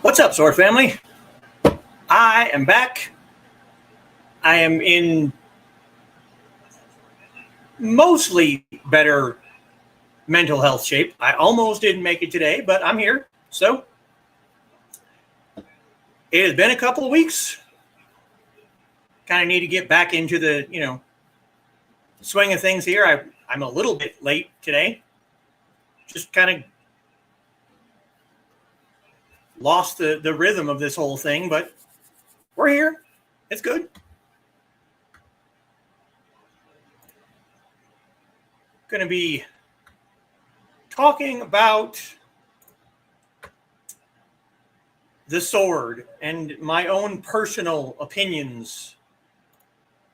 What's up, Sword Family? I am back. I am in mostly better mental health shape. I almost didn't make it today, but I'm here. So it has been a couple of weeks. Kind of need to get back into the, swing of things here. I'm a little bit late today. Just kind of lost the rhythm of this whole thing, but we're here. It's good. Going to be talking about the sword and my own personal opinions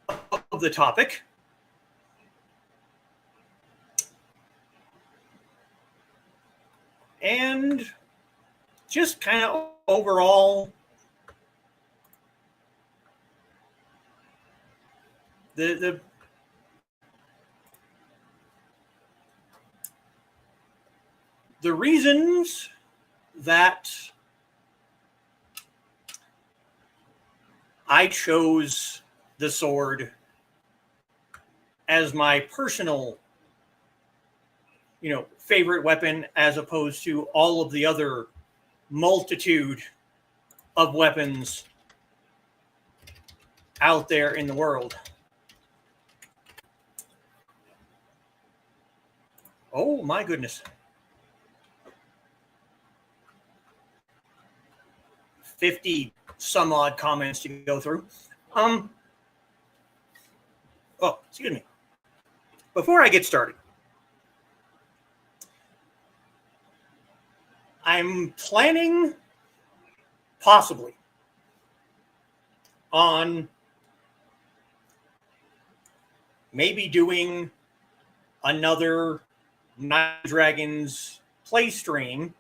of the topic. And just kind of overall the reasons that I chose the sword as my personal, favorite weapon, as opposed to all of the other multitude of weapons out there in the world. Oh my goodness. 50 some odd comments to go through. Oh, excuse me. Before I get started, I'm planning possibly on maybe doing another Night Dragons play stream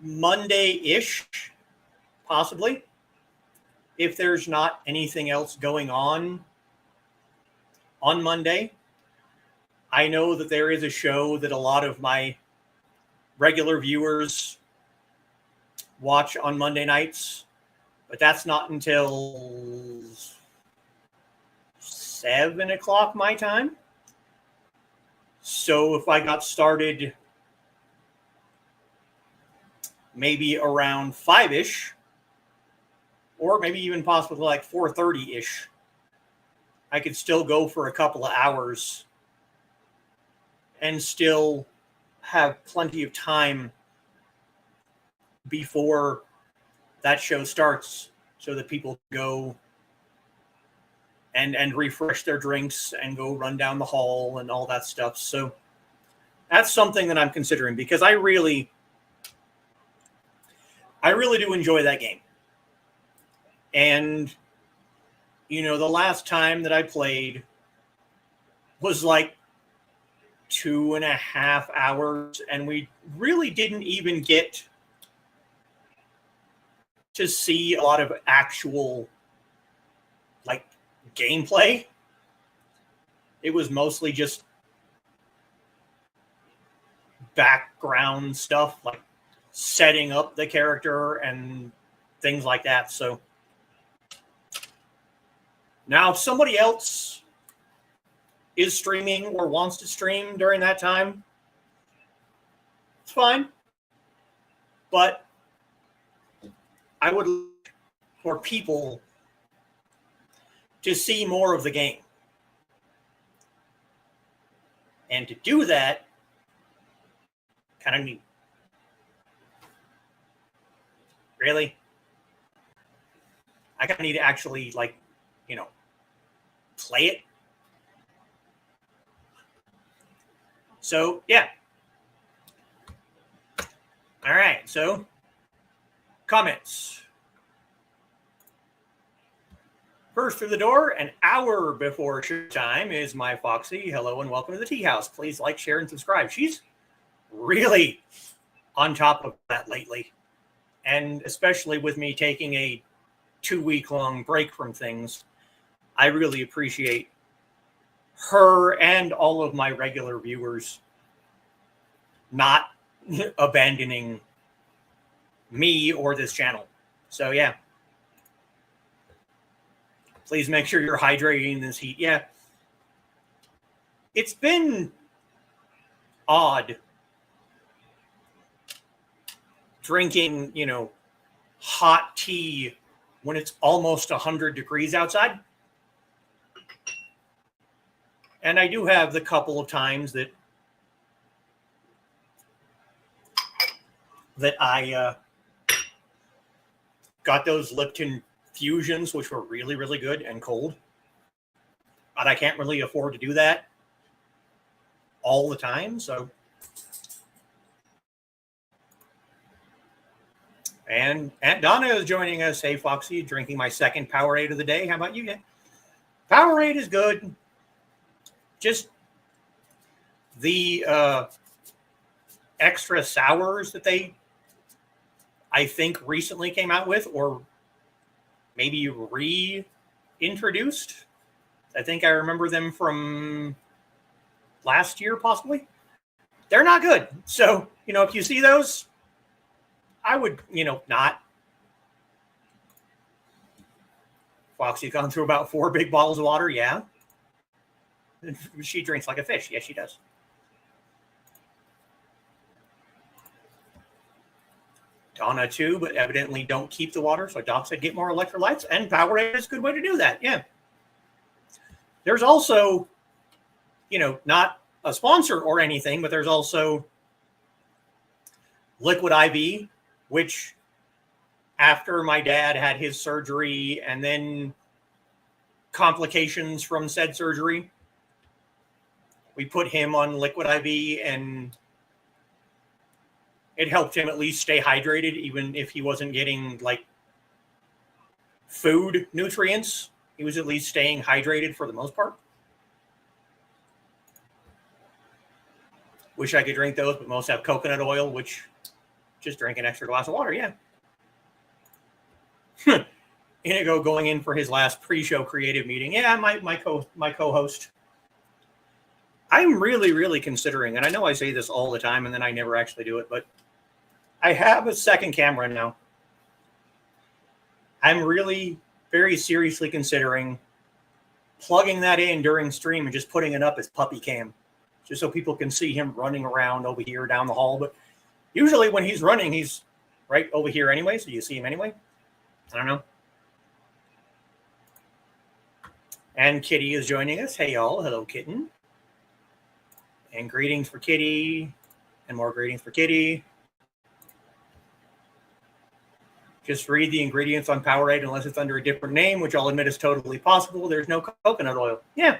Monday-ish, possibly, if there's not anything else going on Monday. I know that there is a show that a lot of my regular viewers watch on Monday nights, but that's not until 7 o'clock my time. So if I got started maybe around 5-ish, or maybe even possibly like 4:30-ish, I could still go for a couple of hours and still have plenty of time before that show starts so that people go and refresh their drinks and go run down the hall and all that stuff. So that's something that I'm considering, because I really do enjoy that game. And, the last time that I played was like 2.5 hours, and we really didn't even get to see a lot of actual gameplay. It was mostly just background stuff, like setting up the character and things like that. So now if somebody else is streaming or wants to stream during that time, it's fine. But I would like for people to see more of the game. And to do that, kind of neat. Really? I kind of need to actually, like, play it. So, yeah. All right, so comments. First through the door, an hour before showtime, is my Foxy. Hello and welcome to the Teahouse. Please like, share, and subscribe. She's really on top of that lately. And especially with me taking a 2-week-long break from things, I really appreciate her and all of my regular viewers not abandoning me or this channel. So, yeah. Please make sure you're hydrating in this heat. Yeah. It's been odd drinking, hot tea when it's almost 100 degrees outside. And I do have the couple of times that I got those Lipton fusions, which were really, really good and cold. But I can't really afford to do that all the time. So, and Aunt Donna is joining us. Hey, Foxy, drinking my second Powerade of the day. How about you, Dan? Powerade is good. Just the extra sours that they, I think, recently came out with, or maybe reintroduced. I think I remember them from last year, possibly. They're not good. So, if you see those, I would, not. Foxy's gone through about 4 big bottles of water. Yeah. She drinks like a fish. Yes, she does. Donna too, but evidently don't keep the water. So Doc said get more electrolytes, and Powerade is a good way to do that. Yeah. There's also, not a sponsor or anything, but there's also Liquid IV, which after my dad had his surgery and then complications from said surgery, we put him on Liquid IV, and it helped him at least stay hydrated, even if he wasn't getting like food nutrients. He was at least staying hydrated for the most part. Wish I could drink those, but most have coconut oil, which just drink an extra glass of water. Yeah. Inigo going in for his last pre-show creative meeting. Yeah, my co-host. I'm really, really considering, and I know I say this all the time and then I never actually do it, but I have a second camera now. I'm really very seriously considering plugging that in during stream and just putting it up as puppy cam, just so people can see him running around over here down the hall. But usually when he's running, he's right over here anyway, so you see him anyway. I don't know. And Kitty is joining us. Hey, y'all. Hello, Kitten. And greetings for Kitty. And more greetings for Kitty. Just read the ingredients on Powerade unless it's under a different name, which I'll admit is totally possible. There's no coconut oil. Yeah.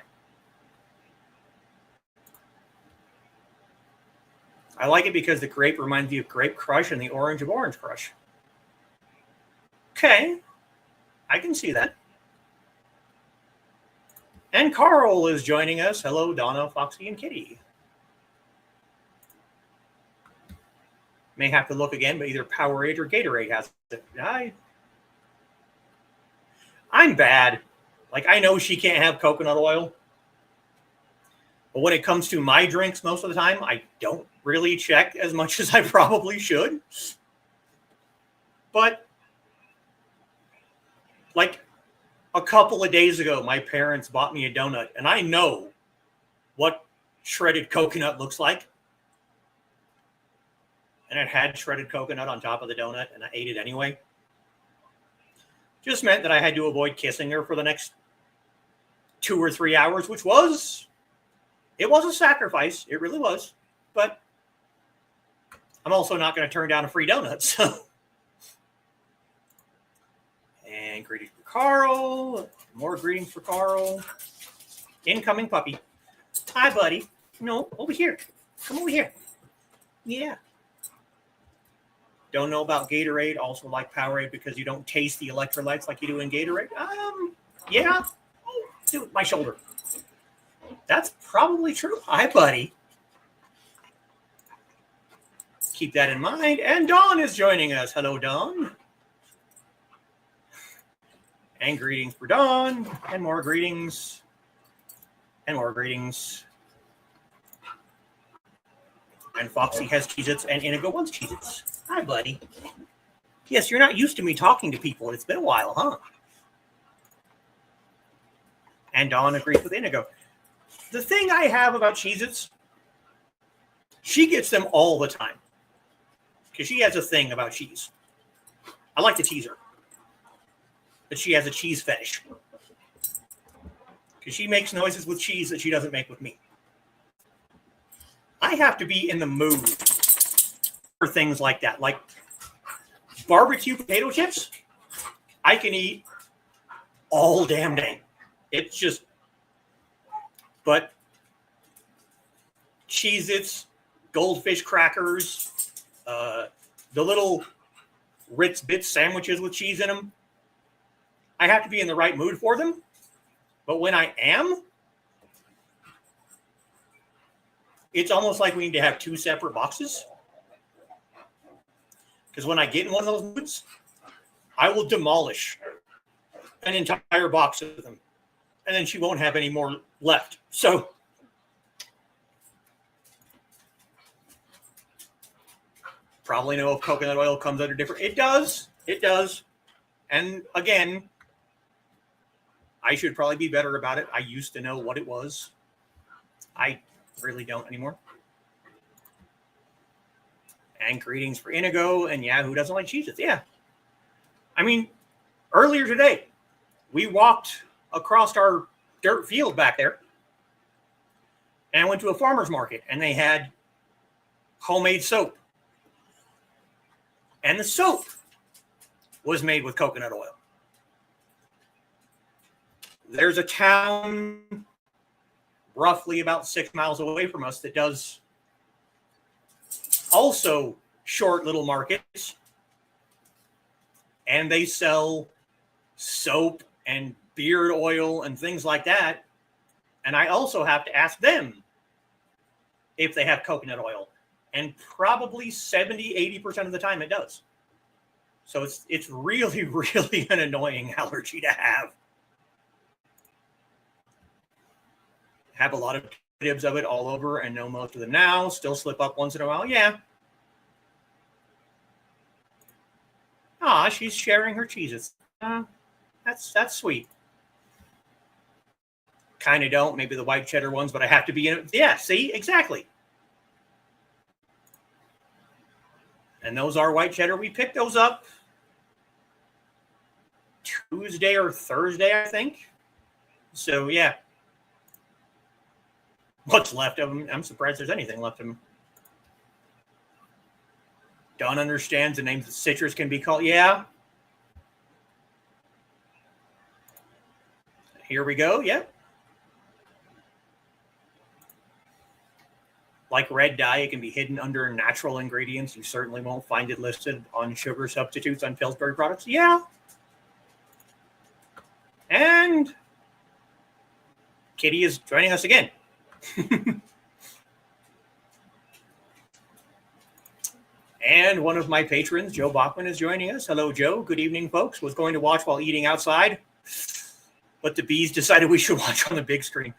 I like it because the grape reminds you of Grape Crush and the orange of Orange Crush. Okay. I can see that. And Carl is joining us. Hello, Donna, Foxy, and Kitty. May have to look again, but either Powerade or Gatorade has it. I'm bad. Like, I know she can't have coconut oil. But when it comes to my drinks, most of the time, I don't really check as much as I probably should. But, like, a couple of days ago, my parents bought me a donut, and I know what shredded coconut looks like. And it had shredded coconut on top of the donut, and I ate it anyway. Just meant that I had to avoid kissing her for the next 2 or 3 hours, which was, it was a sacrifice. It really was. But I'm also not going to turn down a free donut. So, and greetings for Carl. More greetings for Carl. Incoming puppy. Hi, buddy. No, over here. Come over here. Yeah. Don't know about Gatorade. Also like Powerade because you don't taste the electrolytes like you do in Gatorade. Yeah. Oh, dude, my shoulder. That's probably true. Hi, buddy. Keep that in mind. And Dawn is joining us. Hello, Dawn. And greetings for Dawn. And more greetings. And more greetings. And Foxy has Cheez-Its, and Inigo wants Cheez-Its. Hi, buddy. Yes, you're not used to me talking to people. It's been a while, huh? And Dawn agrees with Inigo. The thing I have about Cheez-Its, she gets them all the time. Because she has a thing about cheese. I like to tease her. But she has a cheese fetish. Because she makes noises with cheese that she doesn't make with me. I have to be in the mood for things like that. Like barbecue potato chips, I can eat all damn day. It's just, but Cheez-Its, Goldfish crackers, the little Ritz Bits sandwiches with cheese in them, I have to be in the right mood for them. But when I am, it's almost like we need to have 2 separate boxes. Because when I get in one of those moods, I will demolish an entire box of them. And then she won't have any more left. So, probably know if coconut oil comes under different. It does. It does. And again, I should probably be better about it. I used to know what it was. I really don't anymore. And greetings for Inigo. And yeah, who doesn't like Cheez-Its? Yeah. I mean, earlier today, we walked across our dirt field back there and went to a farmer's market, and they had homemade soap. And the soap was made with coconut oil. There's a town roughly about 6 miles away from us that does also short little markets, and they sell soap and beard oil and things like that. And I also have to ask them if they have coconut oil, and probably 70-80% of the time it does. So it's really, really an annoying allergy to have. Have a lot of dibs of it all over and know most of them now. Still slip up once in a while. Yeah. Ah, she's sharing her cheeses. That's sweet. Kind of don't. Maybe the white cheddar ones, but I have to be in it. Yeah, see? Exactly. And those are white cheddar. We picked those up Tuesday or Thursday, I think. So, yeah. What's left of them? I'm surprised there's anything left of them. Don understands the names of citrus can be called. Yeah. Here we go. Yep. Like red dye, it can be hidden under natural ingredients. You certainly won't find it listed on sugar substitutes on Pillsbury products. Yeah. And Kitty is joining us again. And one of my patrons, Joe Bachman, is joining us. Hello, Joe. Good evening, folks. Was going to watch while eating outside, but the bees decided we should watch on the big screen.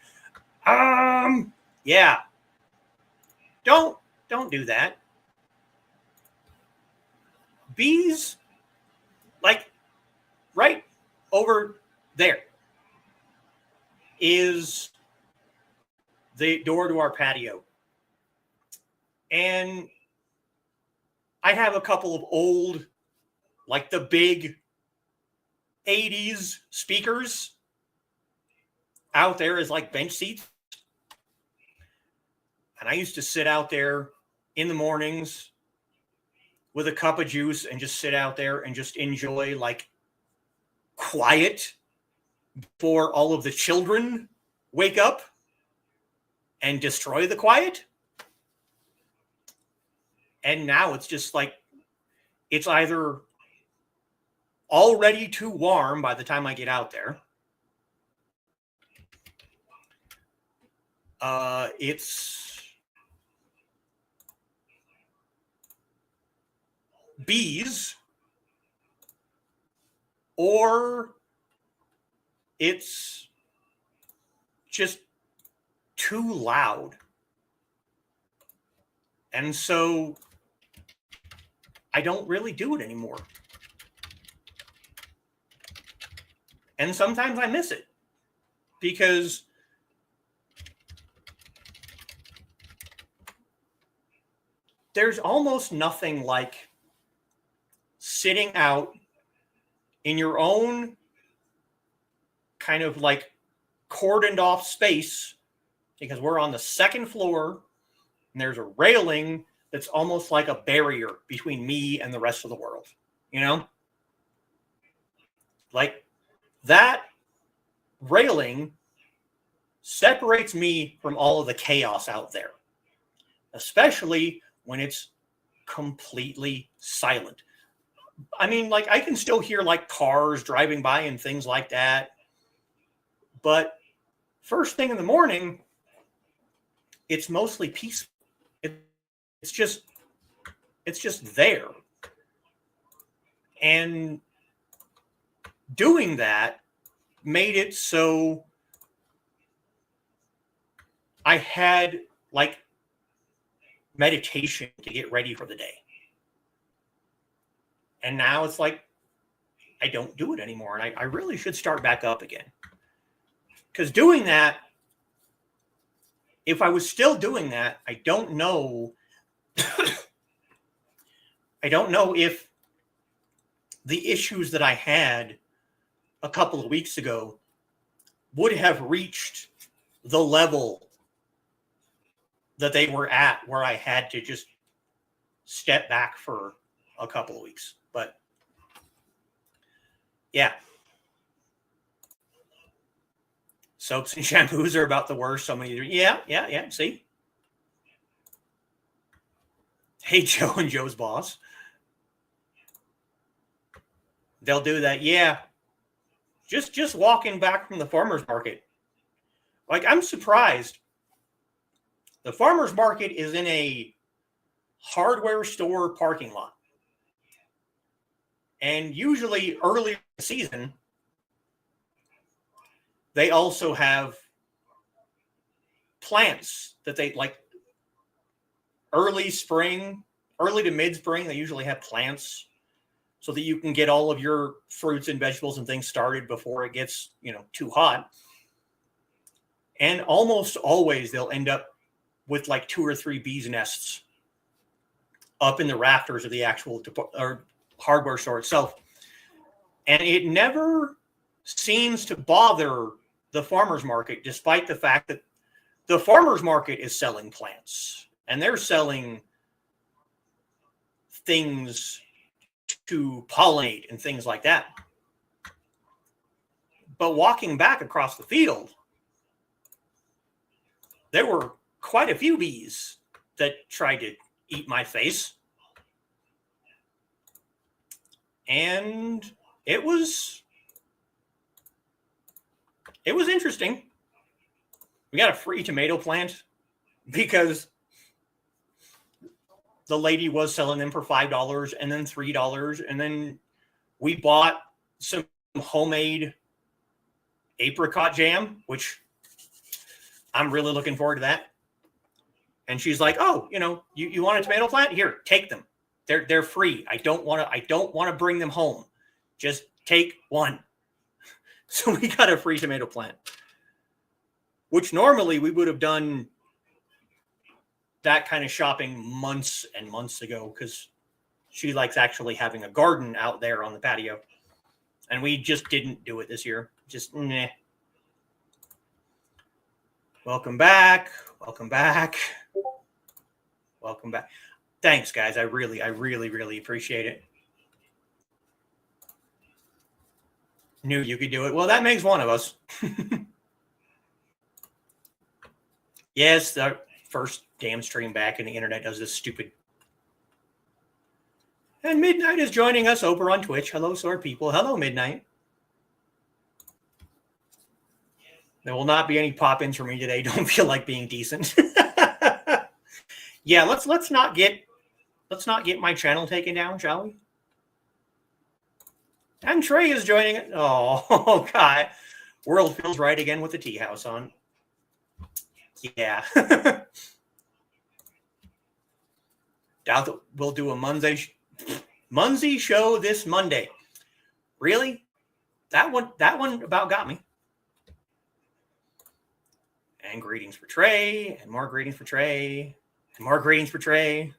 Yeah. Don't do that. Bees, like right over there is the door to our patio. And I have a couple of old, like the big 80s speakers out there as like bench seats. And I used to sit out there in the mornings with a cup of juice and just sit out there and just enjoy like quiet before all of the children wake up and destroy the quiet. And now it's just like, it's either already too warm by the time I get out there. It's bees, or it's just too loud. And so I don't really do it anymore. And sometimes I miss it because there's almost nothing like sitting out in your own kind of like cordoned off space, because we're on the second floor and there's a railing that's almost like a barrier between me and the rest of the world, you know? Like that railing separates me from all of the chaos out there, especially when it's completely silent. I mean, like I can still hear like cars driving by and things like that. But first thing in the morning, it's mostly peaceful. It's just there. And doing that made it so I had like meditation to get ready for the day. And now it's like, I don't do it anymore. And I really should start back up again. Because doing that, if I was still doing that, I don't know. I don't know if the issues that I had a couple of weeks ago would have reached the level that they were at, where I had to just step back for a couple of weeks. But yeah. Soaps and shampoos are about the worst. So many. Yeah. See? Hey, Joe and Joe's boss. They'll do that. Yeah. Just walking back from the farmer's market. Like, I'm surprised. The farmer's market is in a hardware store parking lot. And usually early in the season, they also have plants that they like early spring, early to mid-spring. They usually have plants so that you can get all of your fruits and vegetables and things started before it gets, too hot. And almost always they'll end up with like 2 or 3 bees' nests up in the rafters of the actual hardware store itself. And it never seems to bother the farmer's market, despite the fact that the farmer's market is selling plants and they're selling things to pollinate and things like that. But walking back across the field, there were quite a few bees that tried to eat my face. And it was interesting. We got a free tomato plant because the lady was selling them for $5 and then $3. And then we bought some homemade apricot jam, which I'm really looking forward to that. And she's like, "Oh, you want a tomato plant? Here, take them. They're free. I don't want to bring them home. Just take one." So we got a free tomato plant, which normally we would have done that kind of shopping months and months ago, because she likes actually having a garden out there on the patio. And we just didn't do it this year. Just, nah. Welcome back. Welcome back. Welcome back. Thanks, guys. I really appreciate it. Knew you could do it. Well, that makes one of us. Yes, the first damn stream back and the internet does this stupid. And Midnight is joining us over on Twitch. Hello, sword people. Hello, Midnight. There will not be any pop-ins for me today. Don't feel like being decent. Yeah, let's not get my channel taken down, shall we? And Trey is joining it. Oh, God. World feels right again with the Teahouse on. Yeah. Doubt that we'll do a Munzie show this Monday. Really? That one about got me. And greetings for Trey, and more greetings for Trey, and more greetings for Trey.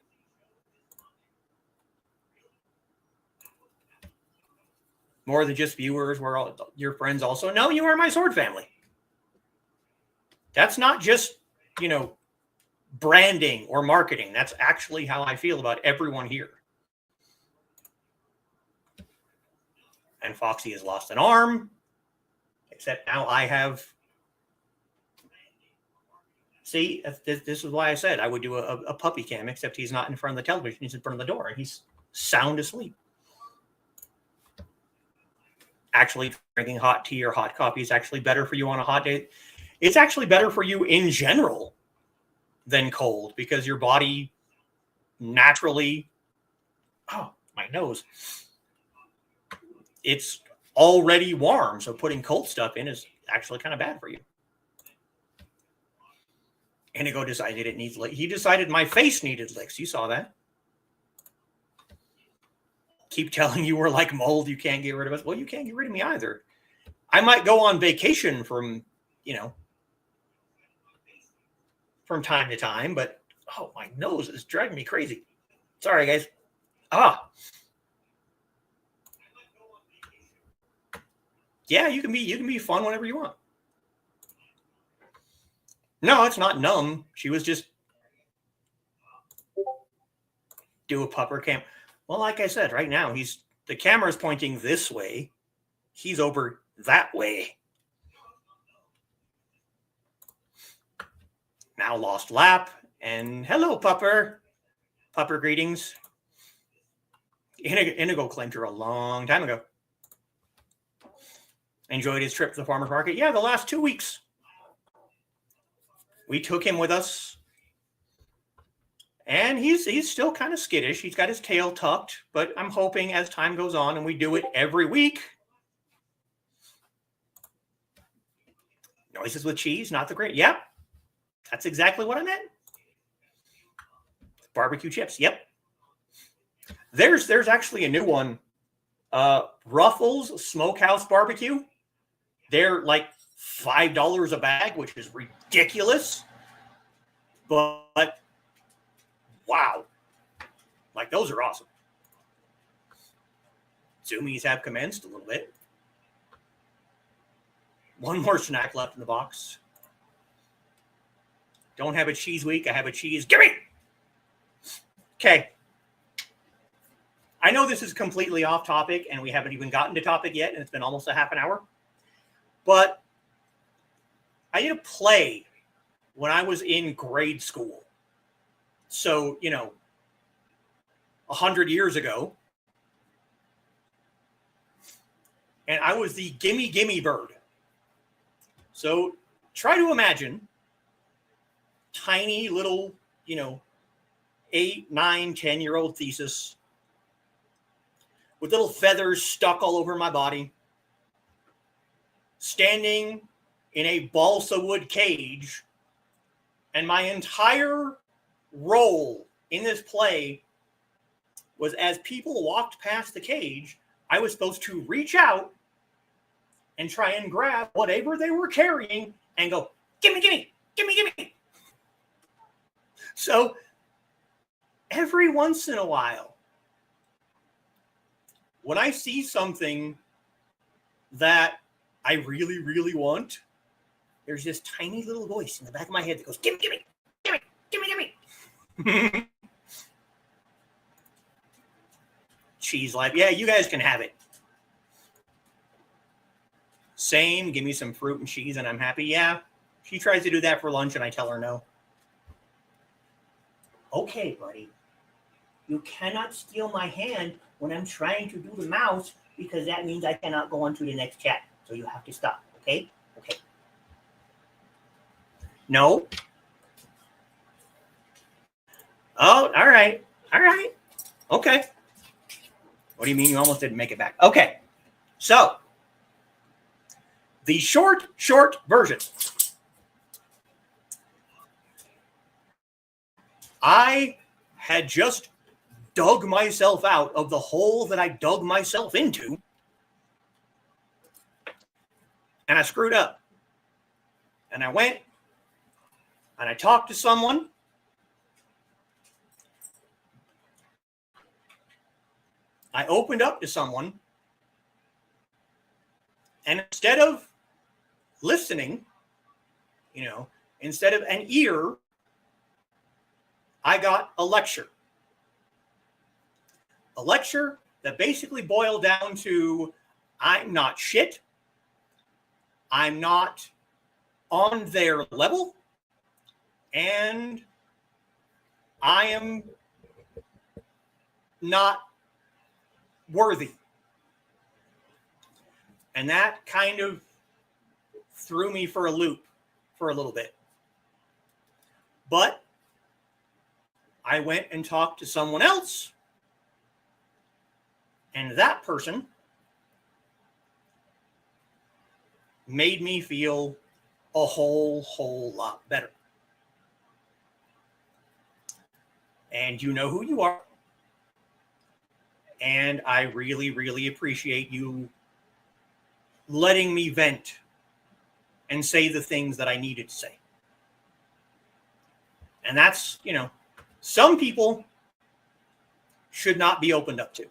More than just viewers, we're all your friends also. No, you are my sword family. That's not just, branding or marketing. That's actually how I feel about everyone here. And Foxy has lost an arm, except now I have. See, this is why I said I would do a puppy cam, except he's not in front of the television. He's in front of the door, and he's sound asleep. Actually, drinking hot tea or hot coffee is actually better for you on a hot day. It's actually better for you in general than cold, because your body naturally, oh, my nose, it's already warm. So putting cold stuff in is actually kind of bad for you. Inigo decided it needs licks. He decided my face needed licks. You saw that. Keep telling you we're like mold. You can't get rid of us. Well, you can't get rid of me either. I might go on vacation from time to time, but oh, my nose is driving me crazy. Sorry, guys. Yeah, you can be fun whenever you want. No, it's not numb. She was just do a pupper cam. Well, like I said, right now the camera's pointing this way. He's over that way. Now lost lap. And hello, Pupper. Pupper greetings. Inigo claimed her a long time ago. Enjoyed his trip to the farmer's market. Yeah, the last 2 weeks. We took him with us. And he's still kind of skittish. He's got his tail tucked. But I'm hoping as time goes on and we do it every week. Noises with cheese, not the great. Yep. That's exactly what I meant. Barbecue chips. Yep. There's actually a new one. Ruffles Smokehouse Barbecue. They're like $5 a bag, which is ridiculous. But wow. Like, those are awesome. Zoomies have commenced a little bit. One more snack left in the box. Don't have a cheese week. I have a cheese. Gimme! Okay. I know this is completely off topic, and we haven't even gotten to topic yet, and it's been almost a half an hour. But I did a play when I was in grade school. So, 100 years ago. And I was the gimme gimme bird. So try to imagine tiny little, 8, 9, 10-year-old Thesis with little feathers stuck all over my body, standing in a balsa wood cage, and my entire role in this play was, as people walked past the cage, I was supposed to reach out and try and grab whatever they were carrying and go, gimme, gimme, gimme, gimme. So every once in a while, when I see something that I really, really want, there's this tiny little voice in the back of my head that goes, gimme, gimme, gimme, gimme, gimme. Cheese life. Yeah, you guys can have it. Same. Give me some fruit and cheese and I'm happy. Yeah. She tries to do that for lunch and I tell her no. Okay, buddy. You cannot steal my hand when I'm trying to do the mouse because that means I cannot go on to the next chat. So you have to stop. Okay? Okay. No. Oh, all right. All right. Okay. What do you mean you almost didn't make it back? Okay. So, the short version. I had just dug myself out of the hole that I dug myself into, and I screwed up. And I went and I talked to someone. I opened up to someone, and instead of listening, instead of an ear, I got a lecture. A lecture that basically boiled down to, I'm not shit. I'm not on their level. And I am not worthy. And that kind of threw me for a loop for a little bit. But I went and talked to someone else, and that person made me feel a whole lot better. And you know who you are. And I really, really appreciate you letting me vent and say the things that I needed to say. And that's, some people should not be opened up to.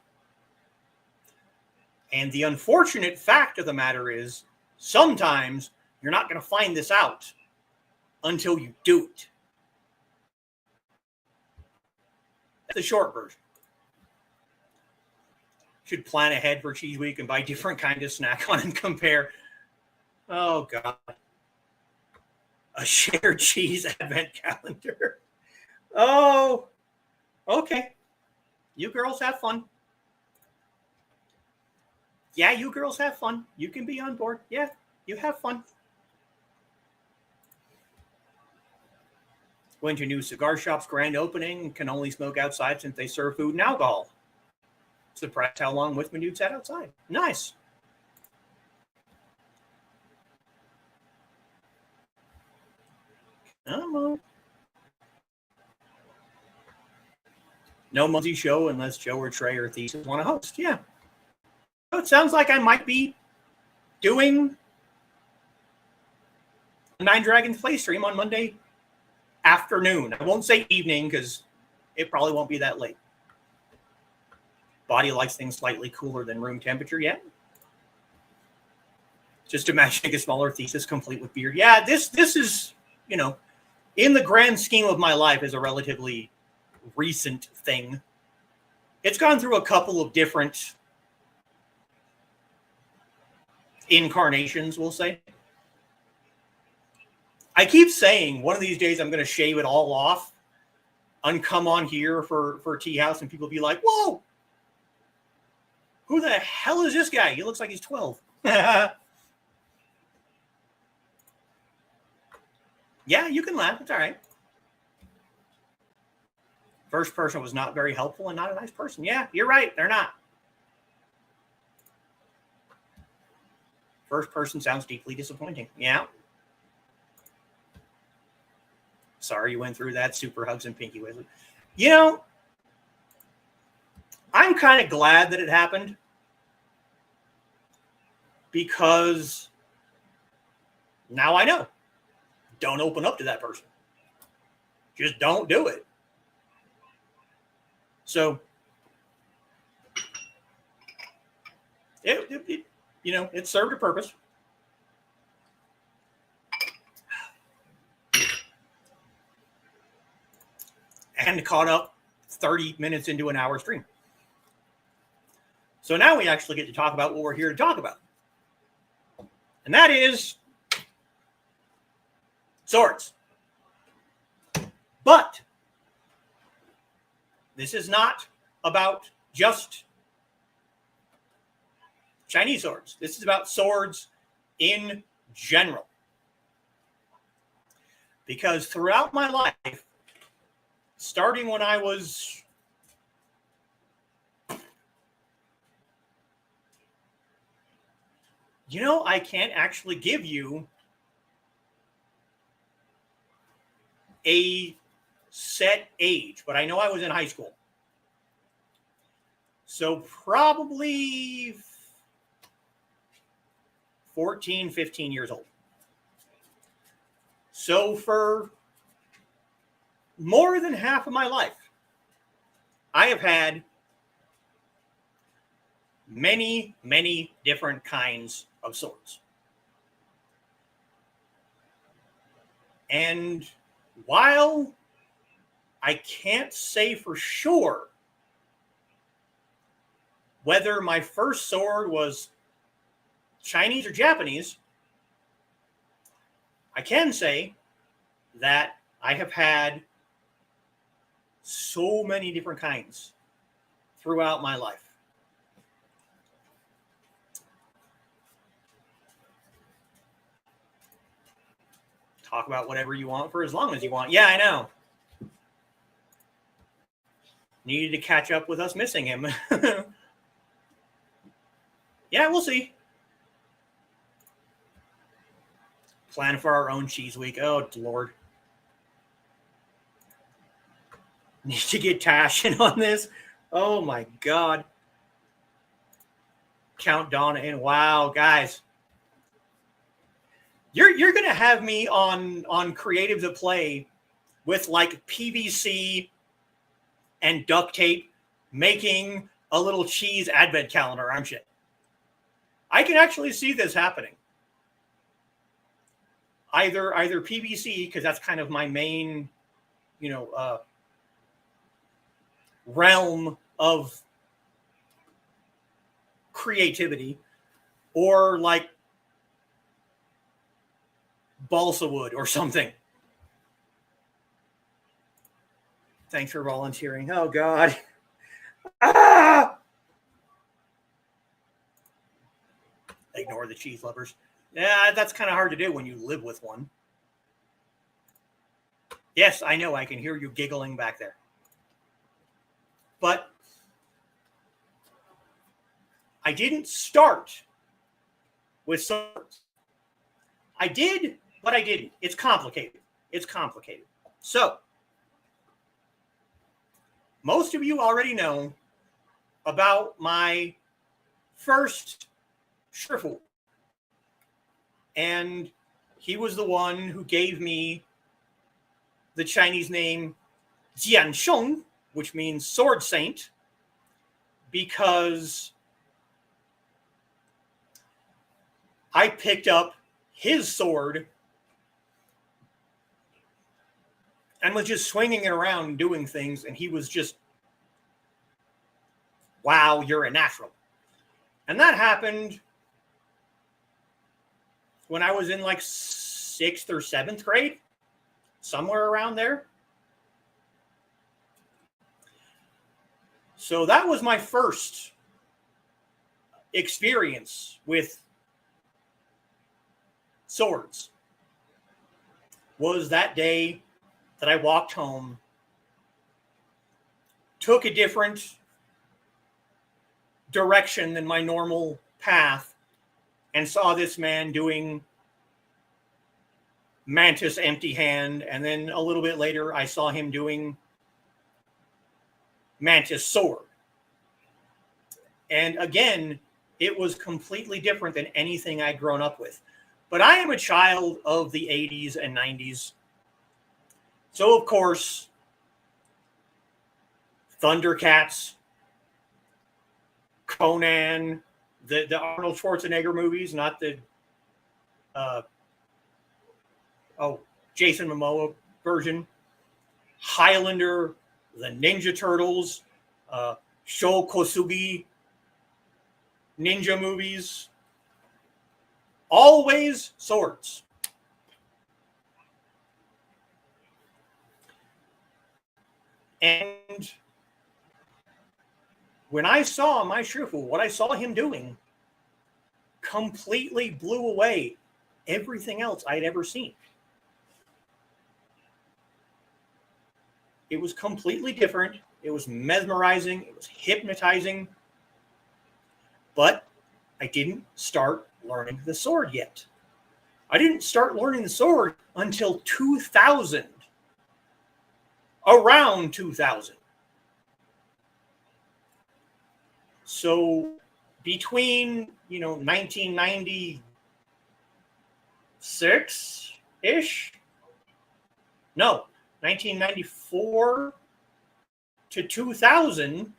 And the unfortunate fact of the matter is, sometimes you're not going to find this out until you do it. That's the short version. Should plan ahead for Cheese Week and buy different kind of snack on and compare. Oh, God. A shared cheese advent calendar. Oh, okay. You girls have fun. Yeah, you girls have fun. You can be on board. Yeah, you have fun. Going to new cigar shop's grand opening. Can only smoke outside since they serve food and alcohol. Surprised how long Whitman dude sat outside. Nice. No Muzzy show unless Joe or Trey or Thesis want to host. Yeah. So it sounds like I might be doing a Nine Dragons play stream on Monday afternoon. I won't say evening because it probably won't be that late. Body likes things slightly cooler than room temperature. Yeah. Just imagining a smaller Thesis complete with beard. Yeah, this is, in the grand scheme of my life is a relatively recent thing. It's gone through a couple of different incarnations, we'll say. I keep saying one of these days I'm going to shave it all off and come on here for Teahouse and people be like, whoa, who the hell is this guy? He looks like he's 12. Yeah, you can laugh. It's all right. First person was not very helpful and not a nice person. Yeah, you're right. They're not. First person sounds deeply disappointing. Yeah. Sorry you went through that. Super hugs and pinky wizard. I'm kind of glad that it happened because now I know. Don't open up to that person. Just don't do it. So, it served a purpose. and caught up 30 minutes into an hour stream. So now we actually get to talk about what we're here to talk about. And that is swords. But this is not about just Chinese swords. This is about swords in general. Because throughout my life, starting when I was I can't actually give you a set age, but I know I was in high school. So probably 14, 15 years old. So for more than half of my life, I have had many, many different kinds of swords. And while I can't say for sure whether my first sword was Chinese or Japanese, I can say that I have had so many different kinds throughout my life. Talk about whatever you want for as long as you want. Yeah, I know. Needed to catch up with us missing him. Yeah, we'll see. Plan for our own cheese week. Oh, Lord. Need to get Tash in on this. Oh, my God. Count Donna in. Wow, guys. You're going to have me on Creative to Play with like PVC and duct tape making a little cheese advent calendar, aren't you? I can actually see this happening. Either PVC, because that's kind of my main, realm of creativity, or like balsa wood or something. Thanks for volunteering. Oh, God. Ah! Ignore the cheese lovers. Yeah, that's kind of hard to do when you live with one. Yes, I know. I can hear you giggling back there. But I didn't start with swords. I did, but I didn't. It's complicated. So, most of you already know about my first Shifu. And he was the one who gave me the Chinese name Jiansheng, which means sword saint, because I picked up his sword and was just swinging it around and doing things, and he was just, wow, you're a natural. And that happened when I was in like 6th or 7th grade, somewhere around there. So that was my first experience with swords. Was that day that I walked home, took a different direction than my normal path, and saw this man doing Mantis empty hand, and then a little bit later I saw him doing Mantis sword. And again, it was completely different than anything I'd grown up with. But I am a child of the 80s and 90s. So, of course, Thundercats, Conan, the Arnold Schwarzenegger movies, not the Jason Momoa version, Highlander, the Ninja Turtles, Sho Kosugi ninja movies. Always swords. And when I saw my Shifu, what I saw him doing completely blew away everything else I'd ever seen. It was completely different. It was mesmerizing. It was hypnotizing. But I didn't start learning the sword yet. I didn't start learning the sword until 2000. Around 2000. So between, 1996-ish? No, 1994 to 2000,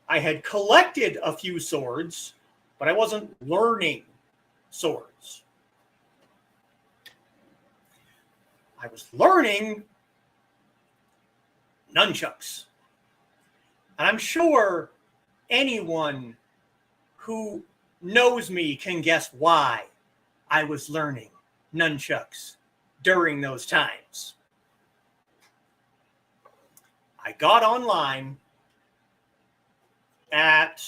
I had collected a few swords, but I wasn't learning swords. I was learning nunchucks. And I'm sure anyone who knows me can guess why I was learning nunchucks during those times. I got online at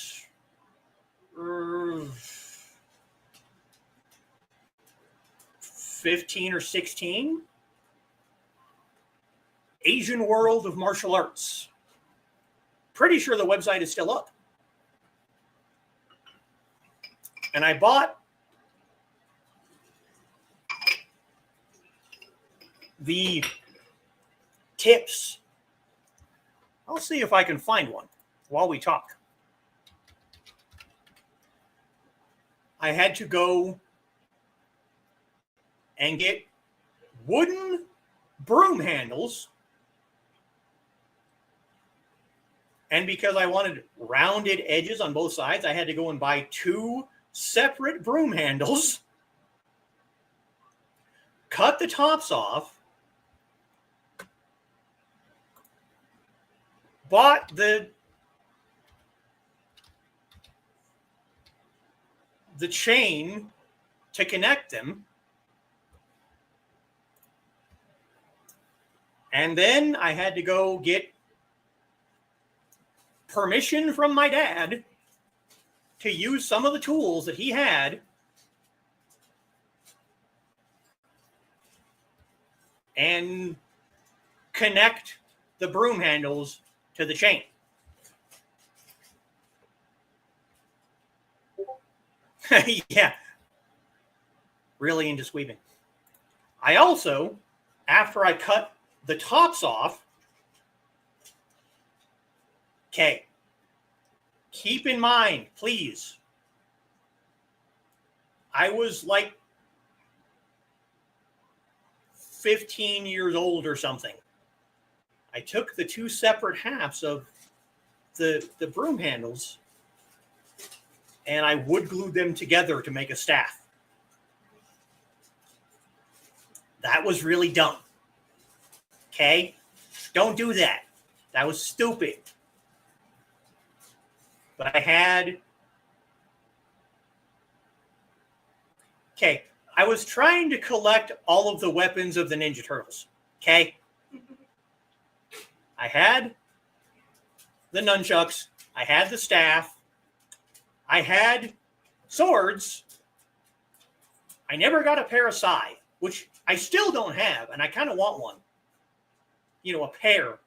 15 or 16. Asian World of Martial Arts. Pretty sure the website is still up. And I bought the tips. I'll see if I can find one while we talk. I had to go and get wooden broom handles. And because I wanted rounded edges on both sides, I had to go and buy 2 separate broom handles, cut the tops off, bought the chain to connect them, and then I had to go get permission from my dad to use some of the tools that he had and connect the broom handles to the chain. Yeah. Really into sweeping. I also, after I cut the tops off, okay, keep in mind, please, I was like 15 years old or something. I took the 2 separate halves of the broom handles and I wood glued them together to make a staff. That was really dumb. Okay? Don't do that. That was stupid. But I had... Okay, I was trying to collect all of the weapons of the Ninja Turtles. Okay? I had the nunchucks. I had the staff. I had swords. I never got a pair of scythe, which I still don't have, and I kind of want one. A pair.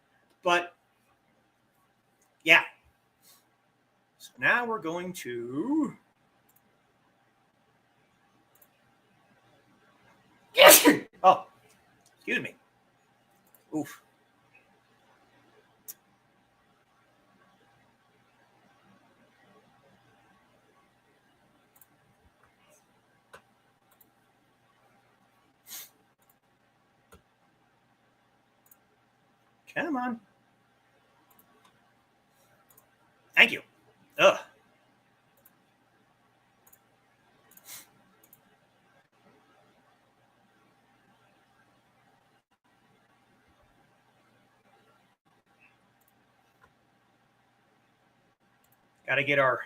But, yeah. So now we're going to... Oh, excuse me. Oof. Come on. Thank you. Ugh. Got to get our...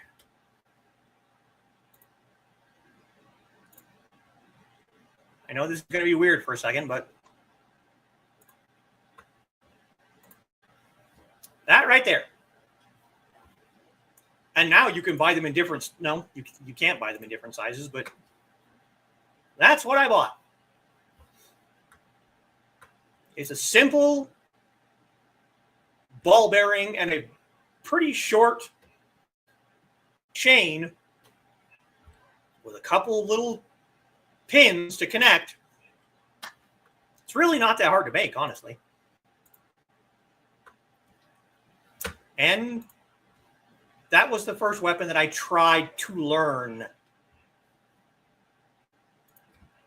I know this is going to be weird for a second, but that right there. And now you can buy them in different... No, you can't buy them in different sizes, but that's what I bought. It's a simple ball bearing and a pretty short chain with a couple of little pins to connect. It's really not that hard to make, honestly. And that was the first weapon that I tried to learn,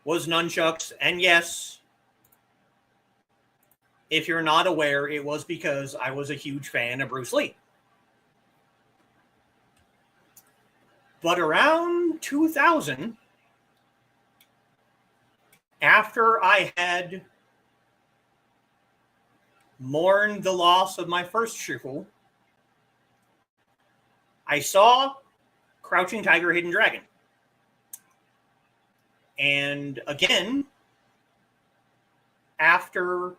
was nunchucks. And yes, if you're not aware, it was because I was a huge fan of Bruce Lee. But around 2000, after I had mourned the loss of my first shifu, I saw Crouching Tiger, Hidden Dragon. And again, after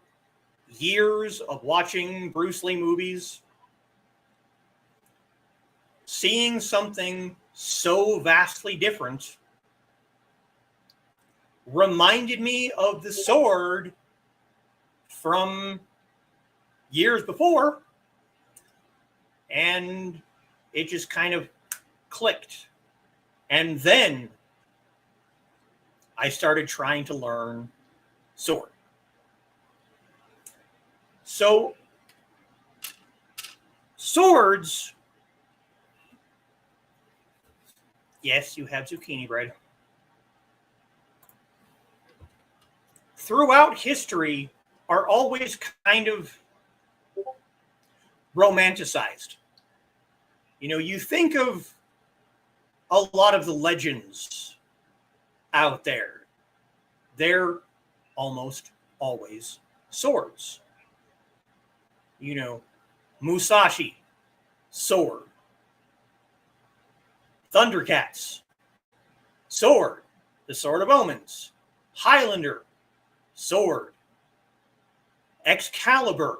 years of watching Bruce Lee movies, seeing something so vastly different reminded me of the sword from years before, and it just kind of clicked. And then I started trying to learn sword. So swords, yes, you have zucchini bread. Throughout history are always kind of romanticized. You know, you think of a lot of the legends out there. They're almost always swords. You know, Musashi, sword. Thundercats, sword. The Sword of Omens. Highlander, sword. Excalibur,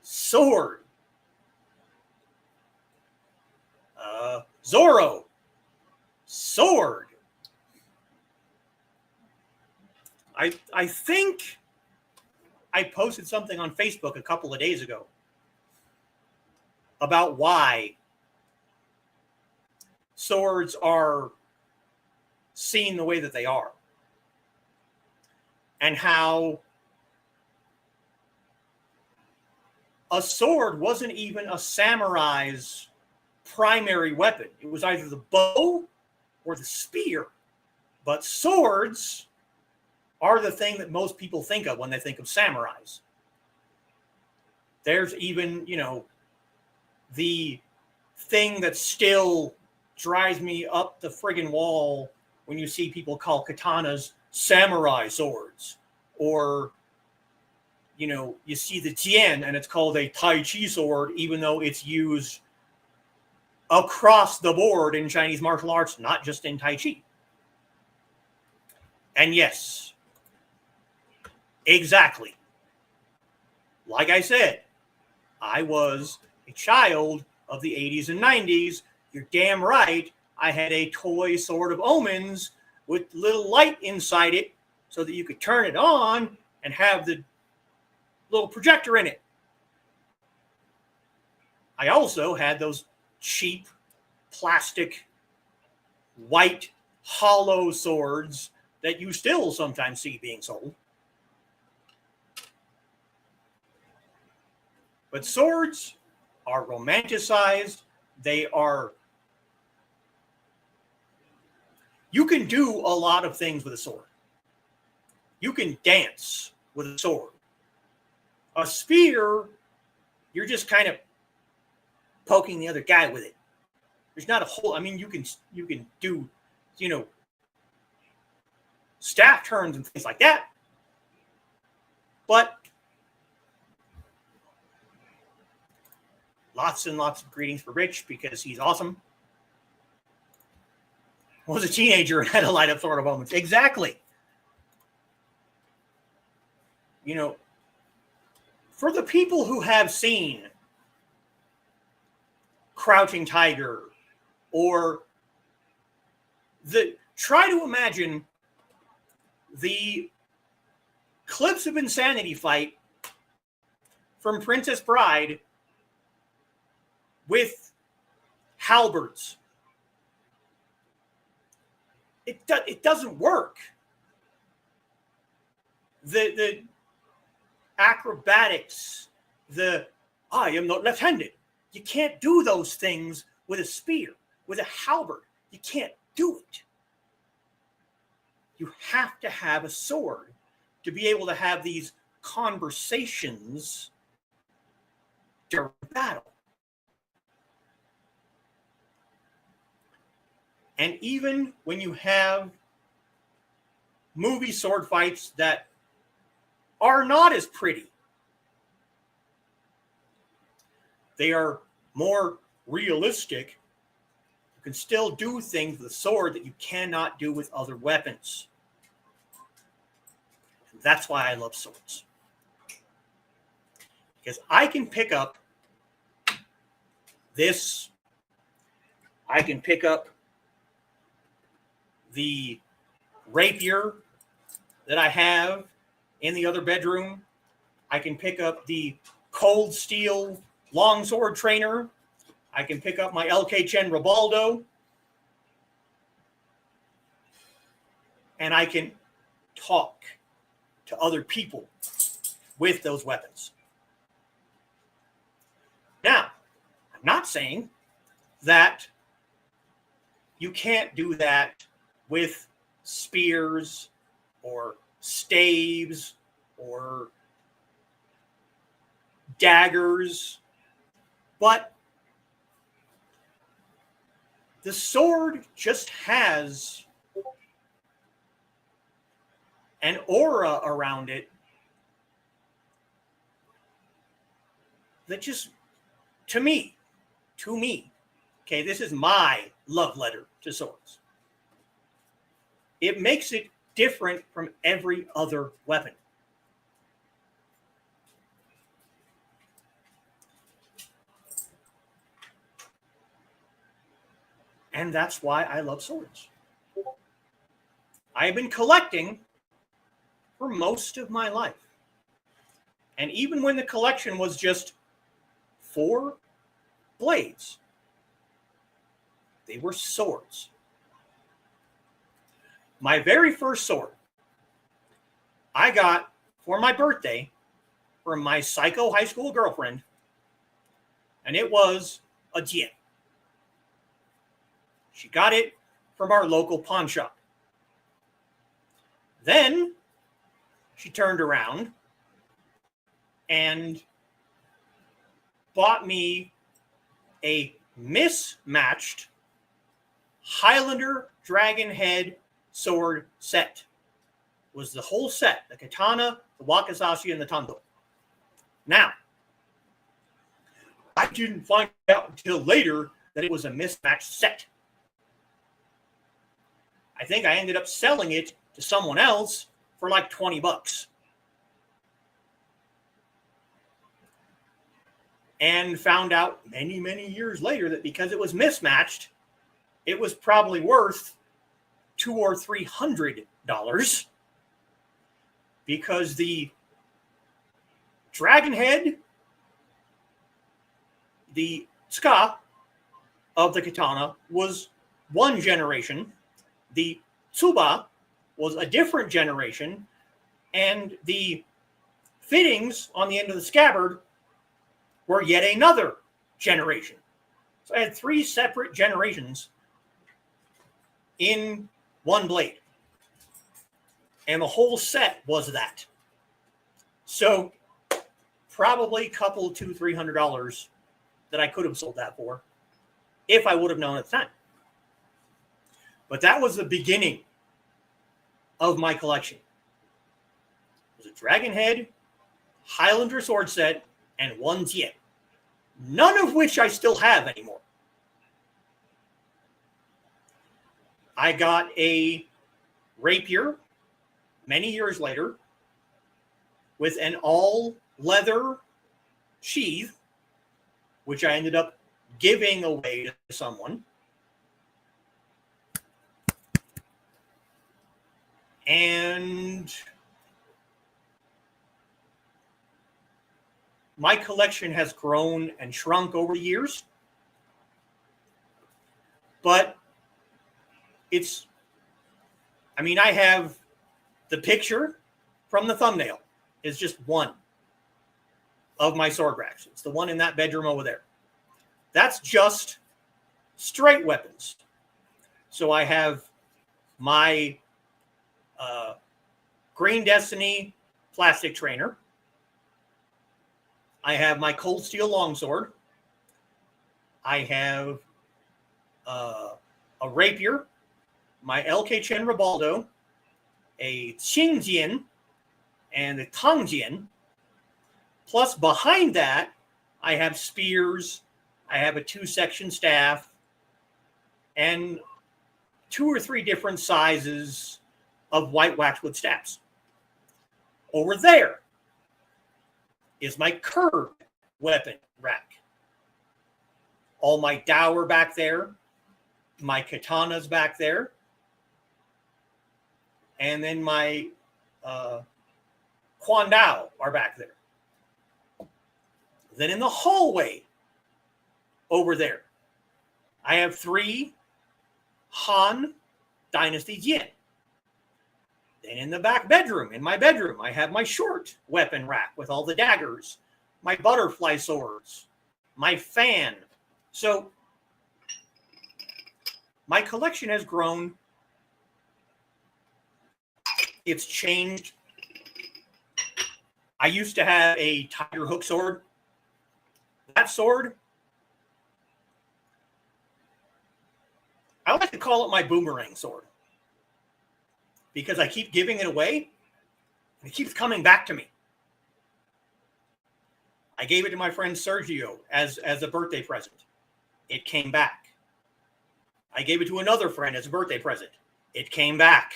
sword. Zorro, sword. I think I posted something on Facebook a couple of days ago about why swords are seen the way that they are, and how a sword wasn't even a samurai's primary weapon. It was either the bow or the spear. But swords are the thing that most people think of when they think of samurais. There's even, you know, the thing that still drives me up the friggin' wall when you see people call katanas samurai swords. Or, you know, you see the Tien and it's called a Tai Chi sword, even though it's used across the board in Chinese martial arts, not just in Tai Chi. And yes, exactly. Like I said, I was a child of the 80s and 90s. You're damn right. I had a toy Sword of Omens with little light inside it so that you could turn it on and have the little projector in it. I also had those cheap plastic white hollow swords that you still sometimes see being sold. But swords are romanticized. They are... You can do a lot of things with a sword. You can dance with a sword. A spear, you're just kind of poking the other guy with it. There's not a whole... I mean, you can do, you know, staff turns and things like that. But lots and lots of greetings for Rich because he's awesome. Was a teenager and had a light up sort of moments. Exactly. You know, for the people who have seen Crouching Tiger or try to imagine the Clips of Insanity fight from Princess Bride with halberds. It doesn't work. The acrobatics, I am not left-handed. You can't do those things with a spear, with a halberd. You can't do it. You have to have a sword to be able to have these conversations during battle. And even when you have movie sword fights that are not as pretty, they are more realistic, you can still do things with a sword that you cannot do with other weapons. And that's why I love swords. Because I can pick up this, I can pick up the rapier that I have in the other bedroom. I can pick up the cold steel longsword trainer. I can pick up my LK Chen Ribaldo. And I can talk to other people with those weapons. Now, I'm not saying that you can't do that with spears or staves or daggers, but the sword just has an aura around it that just, to me, okay, this is my love letter to swords. It makes it different from every other weapon. And that's why I love swords. I've been collecting for most of my life. And even when the collection was just 4 blades, they were swords. My very first sword I got for my birthday from my psycho high school girlfriend, and it was a Jie. She got it from our local pawn shop. Then she turned around and bought me a mismatched Highlander Dragon Head sword set. It was the whole set, the katana, the wakizashi, and the tando. Now, I didn't find out until later that it was a mismatched set. I think I ended up selling it to someone else for like $20. And found out many, many years later that because it was mismatched, it was probably worth $200 or $300 because the dragon head, the ska of the katana was one generation, the tsuba was a different generation, and the fittings on the end of the scabbard were yet another generation. So I had 3 separate generations in one blade. And the whole set was that. So probably a couple, $200, $300 that I could have sold that for if I would have known at the time. But that was the beginning of my collection. It was a dragon head, Highlander sword set, and 1 Jie. none of which I still have anymore. I got a rapier many years later with an all-leather sheath, which I ended up giving away to someone. And my collection has grown and shrunk over the years. But I have the picture from the thumbnail is just one of my sword racks. It's the one in that bedroom over there. That's just straight weapons. So I have my Green Destiny plastic trainer. I have my Cold Steel longsword. I have a rapier, my LK Chen Ribaldo, a Qingjian, and a Tangjian. Plus, behind that, I have spears, I have a 2-section staff, and 2 or 3 different sizes of white waxwood staffs. Over there is my curved weapon rack. All my dower back there, my katanas back there, and then my Quan Dao are back there. Then in the hallway over there, I have 3 Han Dynasty Jin. Then in the back bedroom, in my bedroom, I have my short weapon rack with all the daggers, my butterfly swords, my fan. So my collection has grown. It's changed. I used to have a tiger hook sword. That sword, I like to call it my boomerang sword because I keep giving it away and it keeps coming back to me. I gave it to my friend Sergio as a birthday present. It came back. I gave it to another friend as a birthday present. It came back.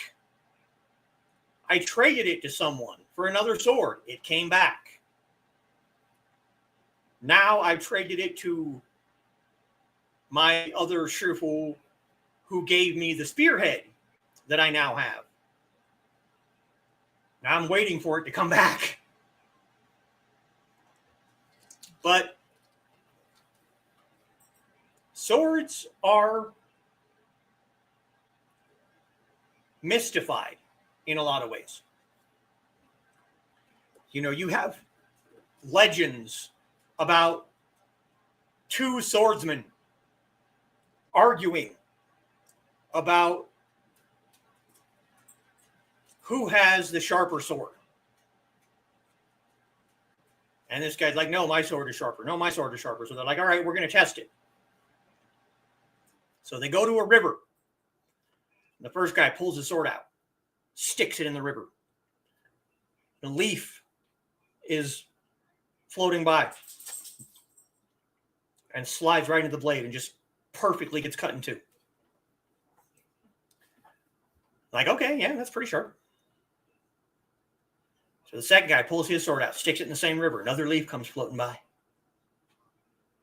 I traded it to someone for another sword. It came back. Now I've traded it to my other Shifu who gave me the spearhead that I now have. Now I'm waiting for it to come back. But swords are mystified in a lot of ways. You know, you have legends about 2 swordsmen arguing about who has the sharper sword. And this guy's like, no, my sword is sharper. No, my sword is sharper. So they're like, all right, we're going to test it. So they go to a river. The first guy pulls his sword out, sticks it in the river. The leaf is floating by and slides right into the blade and just perfectly gets cut in 2. Like, okay, yeah, that's pretty sharp. So the second guy pulls his sword out, sticks it in the same river. Another leaf comes floating by.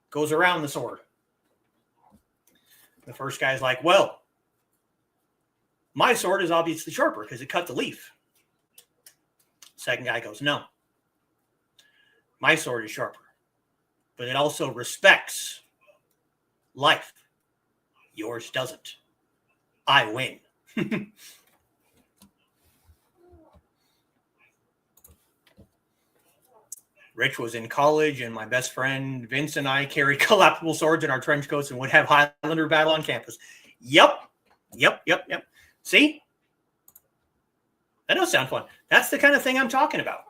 Goes around the sword. The first guy's like, well, my sword is obviously sharper because it cut the leaf. Second guy goes, no. My sword is sharper, but it also respects life. Yours doesn't. I win. Rich was in college, and my best friend Vince and I carried collapsible swords in our trench coats and would have Highlander battle on campus. Yep. See? That does sound fun. That's the kind of thing I'm talking about.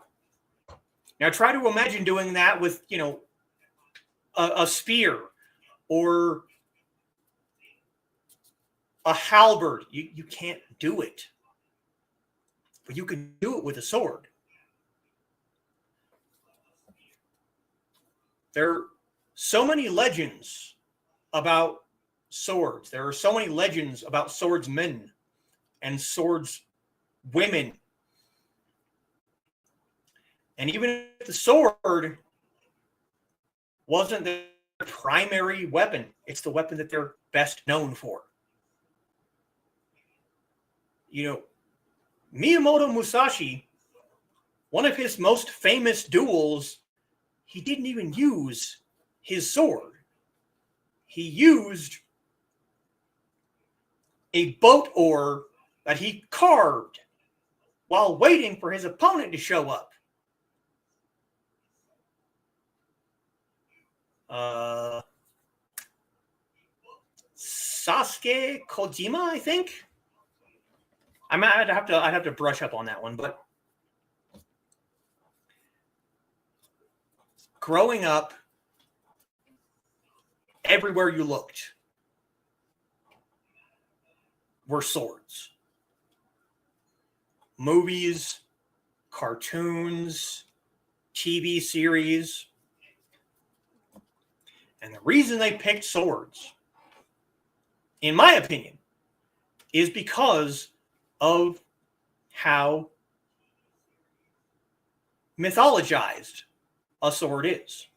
Now try to imagine doing that with, you know, a spear or a halberd. You can't do it. But you can do it with a sword. They're so many legends about swords. There are so many legends about swordsmen and swordswomen. And even if the sword wasn't their primary weapon, it's the weapon that they're best known for. You know, Miyamoto Musashi, one of his most famous duels, he didn't even use his sword. He used a boat oar that he carved while waiting for his opponent to show up. Sasuke Kojima, I think. I'd have to brush up on that one, but growing up, everywhere you looked were swords. Movies, cartoons, TV series. And the reason they picked swords, in my opinion, is because of how mythologized a sword is.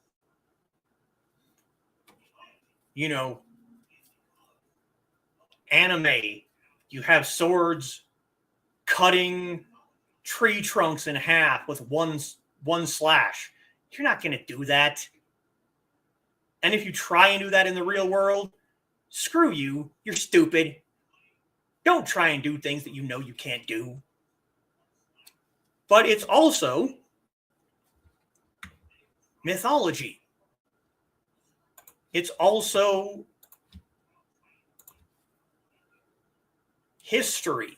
You know, anime, you have swords cutting tree trunks in half with one slash. You're not going to do that. And if you try and do that in the real world, screw you. You're stupid. Don't try and do things that you know you can't do. But it's also mythology. It's also history.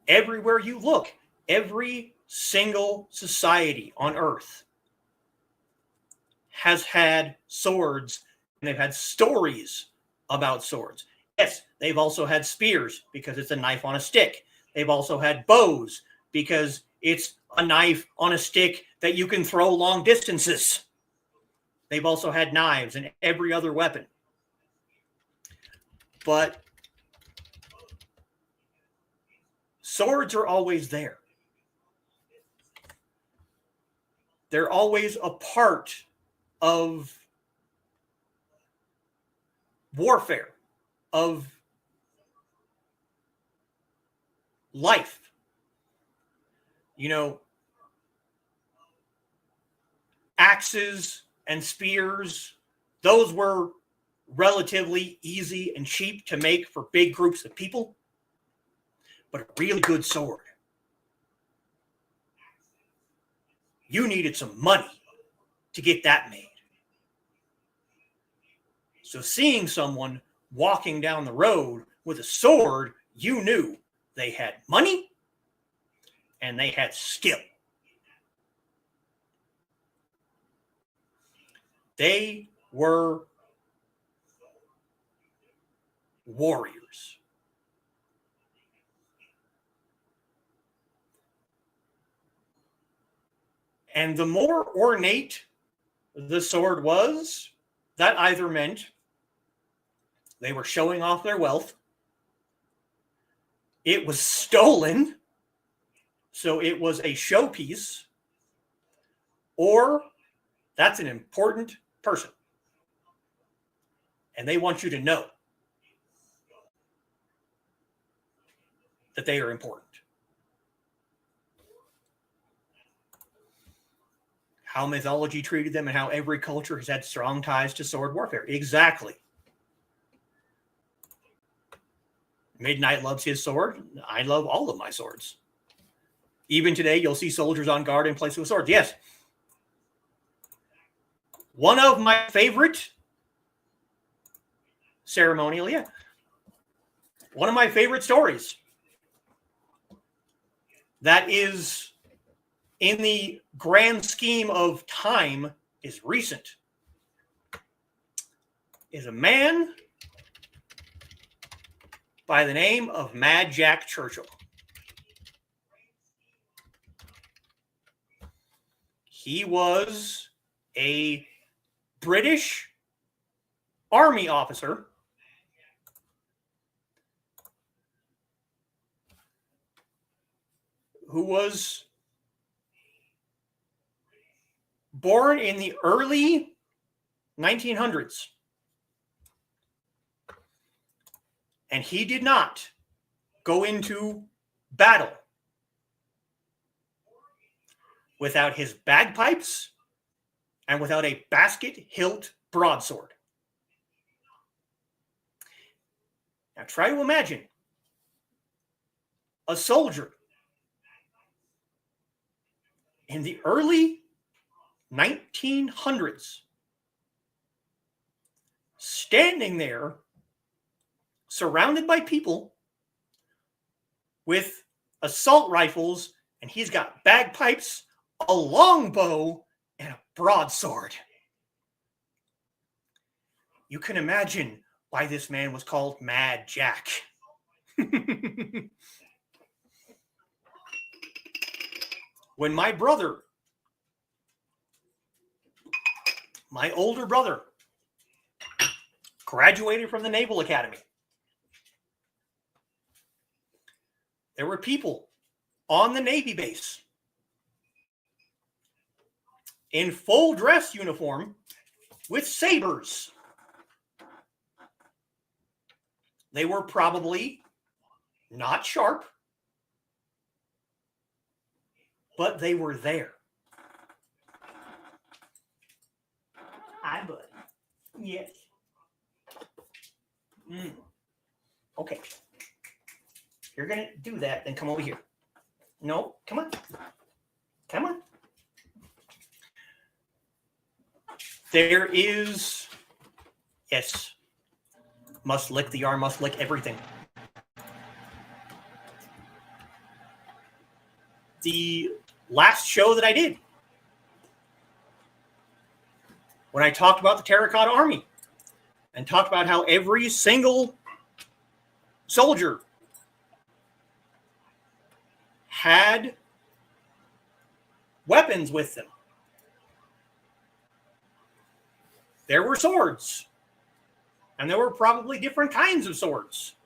Everywhere you look, every single society on Earth has had swords, and they've had stories about swords. Yes, they've also had spears because it's a knife on a stick. They've also had bows because it's a knife on a stick that you can throw long distances. They've also had knives and every other weapon. But swords are always there. They're always a part of warfare, of life. You know, axes and spears, those were relatively easy and cheap to make for big groups of people. But a really good sword, you needed some money to get that made. So seeing someone walking down the road with a sword, you knew they had money and they had skill. They were warriors. And the more ornate the sword was, that either meant they were showing off their wealth, it was stolen, so it was a showpiece, or that's an important person. And they want you to know that they are important. How mythology treated them and how every culture has had strong ties to sword warfare. Exactly. Midnight loves his sword. I love all of my swords. Even today, you'll see soldiers on guard in place with swords. Yes. One of my favorite ceremonial, one of my favorite stories that is, in the grand scheme of time, is recent, is a man by the name of Mad Jack Churchill. He was a British Army officer who was born in the early 1900s. And he did not go into battle without his bagpipes and without a basket-hilt broadsword. Now try to imagine a soldier in the early 1900s standing there surrounded by people with assault rifles, and he's got bagpipes, a longbow, and a broadsword. You can imagine why this man was called Mad Jack. When my older brother, graduated from the Naval Academy, there were people on the Navy base in full dress uniform with sabers. They were probably not sharp, but they were there. Hi, bud. Yes. Okay. If you're going to do that, then come over here. No, come on. Come on. There is, yes, must lick the arm, must lick everything. The last show that I did, when I talked about the Terracotta Army and talked about how every single soldier had weapons with them. There were swords, and there were probably different kinds of swords.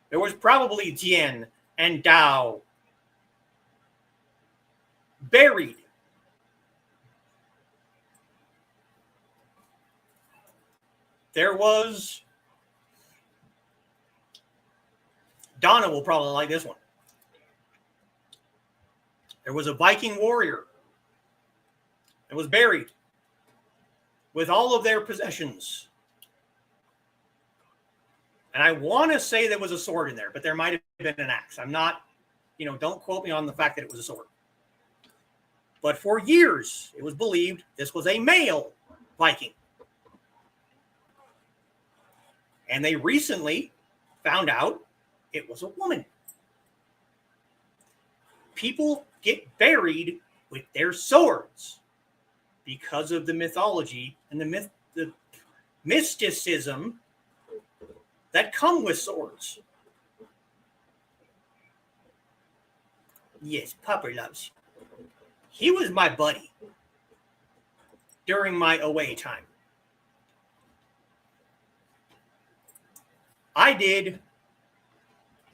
There was probably Jian and Dao buried. There was, Donna will probably like this one. There was a Viking warrior that was buried with all of their possessions. And I want to say there was a sword in there, but there might have been an axe. I'm not, don't quote me on the fact that it was a sword. But for years, it was believed this was a male Viking. And they recently found out it was a woman. People get buried with their swords because of the mythology and the mysticism that come with swords. Yes, Papa loves you. He was my buddy during my away time. I did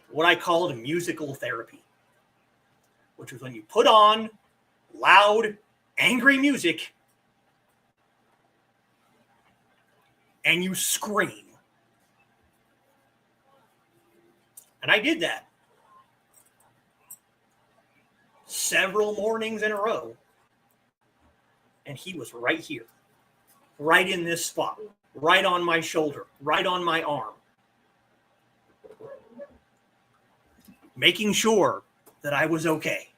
what I called musical therapy, which was when you put on loud, angry music and you scream. And I did that several mornings in a row. And he was right here, right in this spot, right on my shoulder, right on my arm, making sure that I was okay.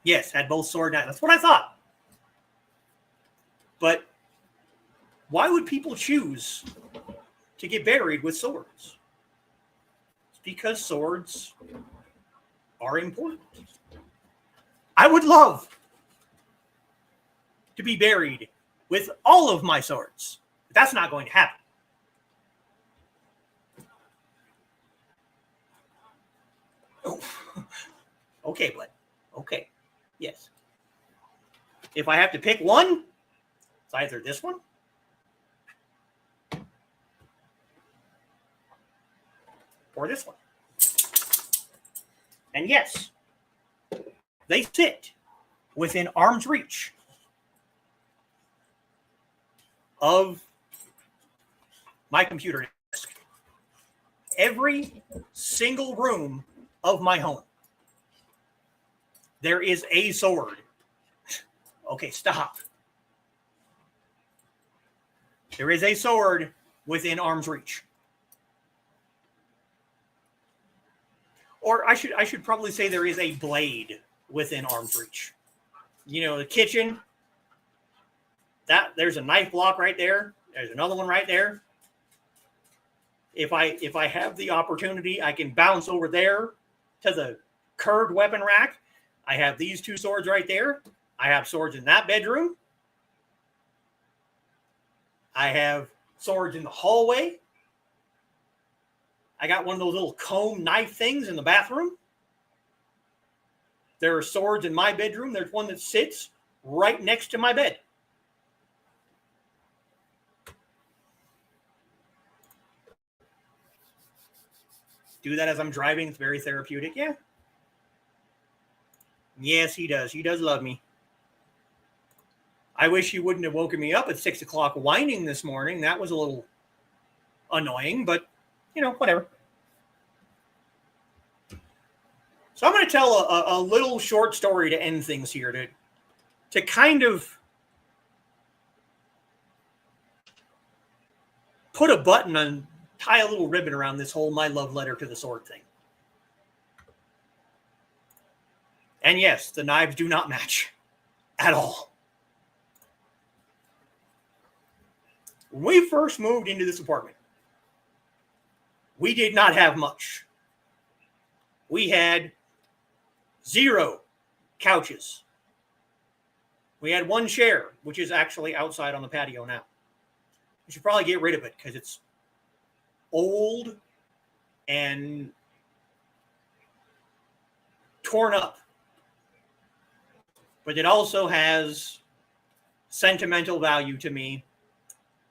Yes, had both sword and axe. That's what I thought. But why would people choose to get buried with swords? It's because swords are important. I would love to be buried with all of my swords, but that's not going to happen. Oh. Okay, bud. Okay. Yes. If I have to pick one, it's either this one or this one. And yes, they sit within arm's reach of my computer desk. Every single room of my home, there is a sword. Okay, stop. There is a sword within arm's reach. Or I should probably say there is a blade within arm's reach. You know, the kitchen, there's a knife block right there. There's another one right there. If I have the opportunity, I can bounce over there to the curved weapon rack. I have these two swords right there. I have swords in that bedroom. I have swords in the hallway. I got one of those little comb knife things in the bathroom. There are swords in my bedroom. There's one that sits right next to my bed. Do that as I'm driving. It's very therapeutic. Yeah. Yes, he does. He does love me. I wish he wouldn't have woken me up at 6 o'clock whining this morning. That was a little annoying, but, you know, whatever. So I'm going to tell a little short story to end things here, to kind of put a button on, tie a little ribbon around this whole my love letter to the sword thing. And yes, the knives do not match at all. When we first moved into this apartment, we did not have much. We had 0 couches. We had 1 chair, which is actually outside on the patio now. We should probably get rid of it because it's old and torn up. But it also has sentimental value to me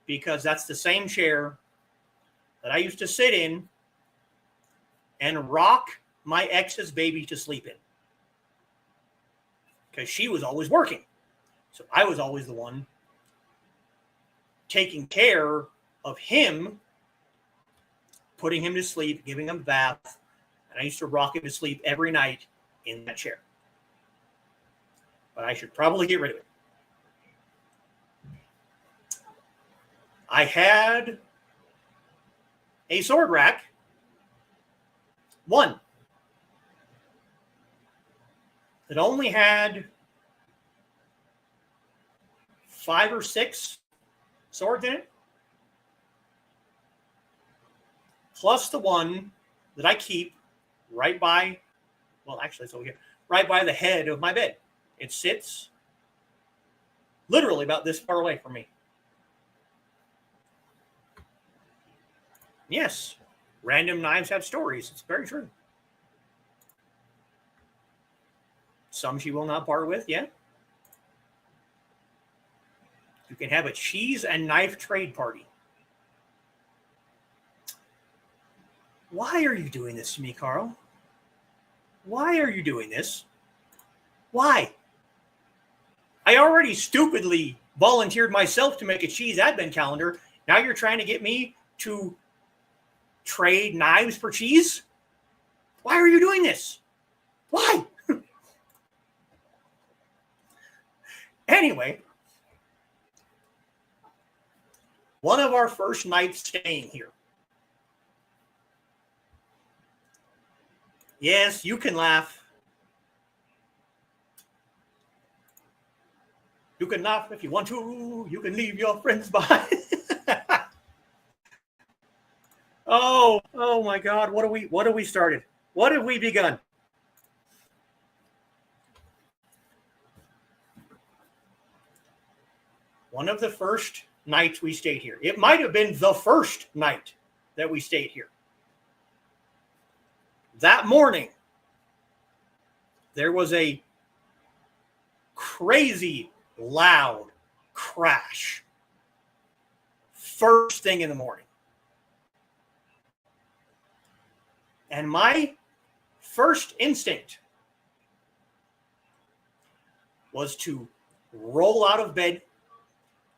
because that's the same chair that I used to sit in and rock my ex's baby to sleep in. Because she was always working. So I was always the one taking care of him, putting him to sleep, giving him a bath. And I used to rock him to sleep every night in that chair. But I should probably get rid of it. I had a sword rack. 1. That only had 5 or 6 swords in it. Plus the one that I keep right by, well, actually it's over here, right by the head of my bed. It sits literally about this far away from me. Yes, random knives have stories. It's very true. Some she will not part with, yeah. You can have a cheese and knife trade party. Why are you doing this to me, Carl? Why are you doing this? Why? I already stupidly volunteered myself to make a cheese advent calendar. Now you're trying to get me to trade knives for cheese? Why are you doing this? Why? Anyway, one of our first nights staying here. Yes, you can laugh. You can laugh if you want to. You can leave your friends behind. Oh my God! What have we started? What have we begun? One of the first nights we stayed here. It might have been the first night that we stayed here. That morning, there was a crazy loud crash first thing in the morning. And my first instinct was to roll out of bed,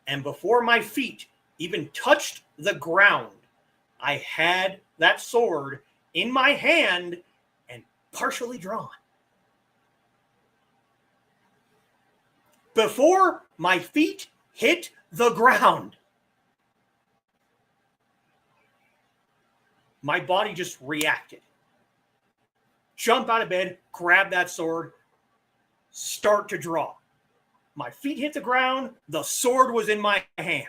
and before my feet even touched the ground, I had that sword in my hand and partially drawn. Before my feet hit the ground, my body just reacted. Jump out of bed, grab that sword, start to draw. My feet hit the ground, the sword was in my hand.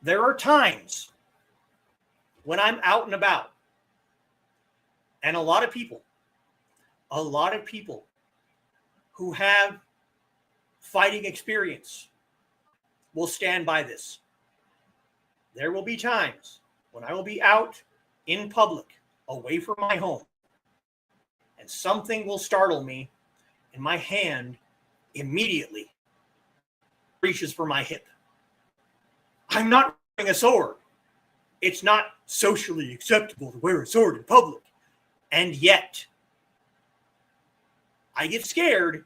There are times when I'm out and about, and a lot of people who have fighting experience will stand by this. There will be times when I will be out in public, away from my home, and something will startle me, and my hand immediately reaches for my hip. I'm not wearing a sword. It's not socially acceptable to wear a sword in public. And yet, I get scared.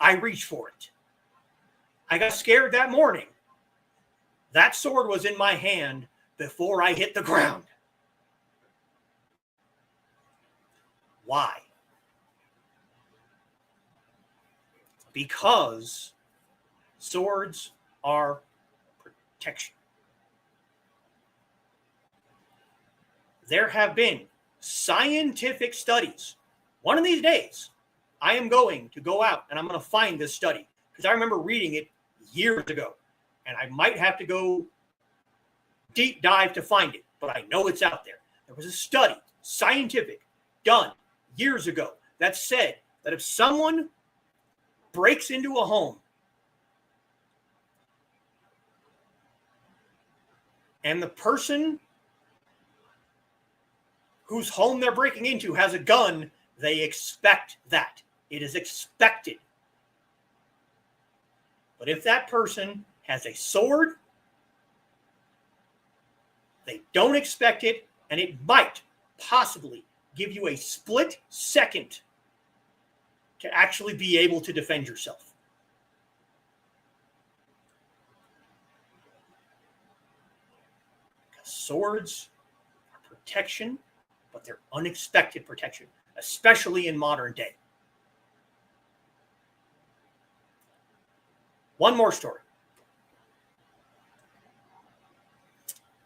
I reach for it. I got scared that morning. That sword was in my hand before I hit the ground. Why? Because swords are protection. There have been scientific studies. One of these days, I am going to go out and I'm going to find this study because I remember reading it years ago, and I might have to go deep dive to find it, but I know it's out there. There was a study, scientific, done years ago that said that if someone breaks into a home and the person whose home they're breaking into has a gun, they expect that. It is expected. But if that person has a sword, they don't expect it, and it might possibly give you a split second to actually be able to defend yourself. Because swords are protection, but they're unexpected protection, especially in modern day. One more story.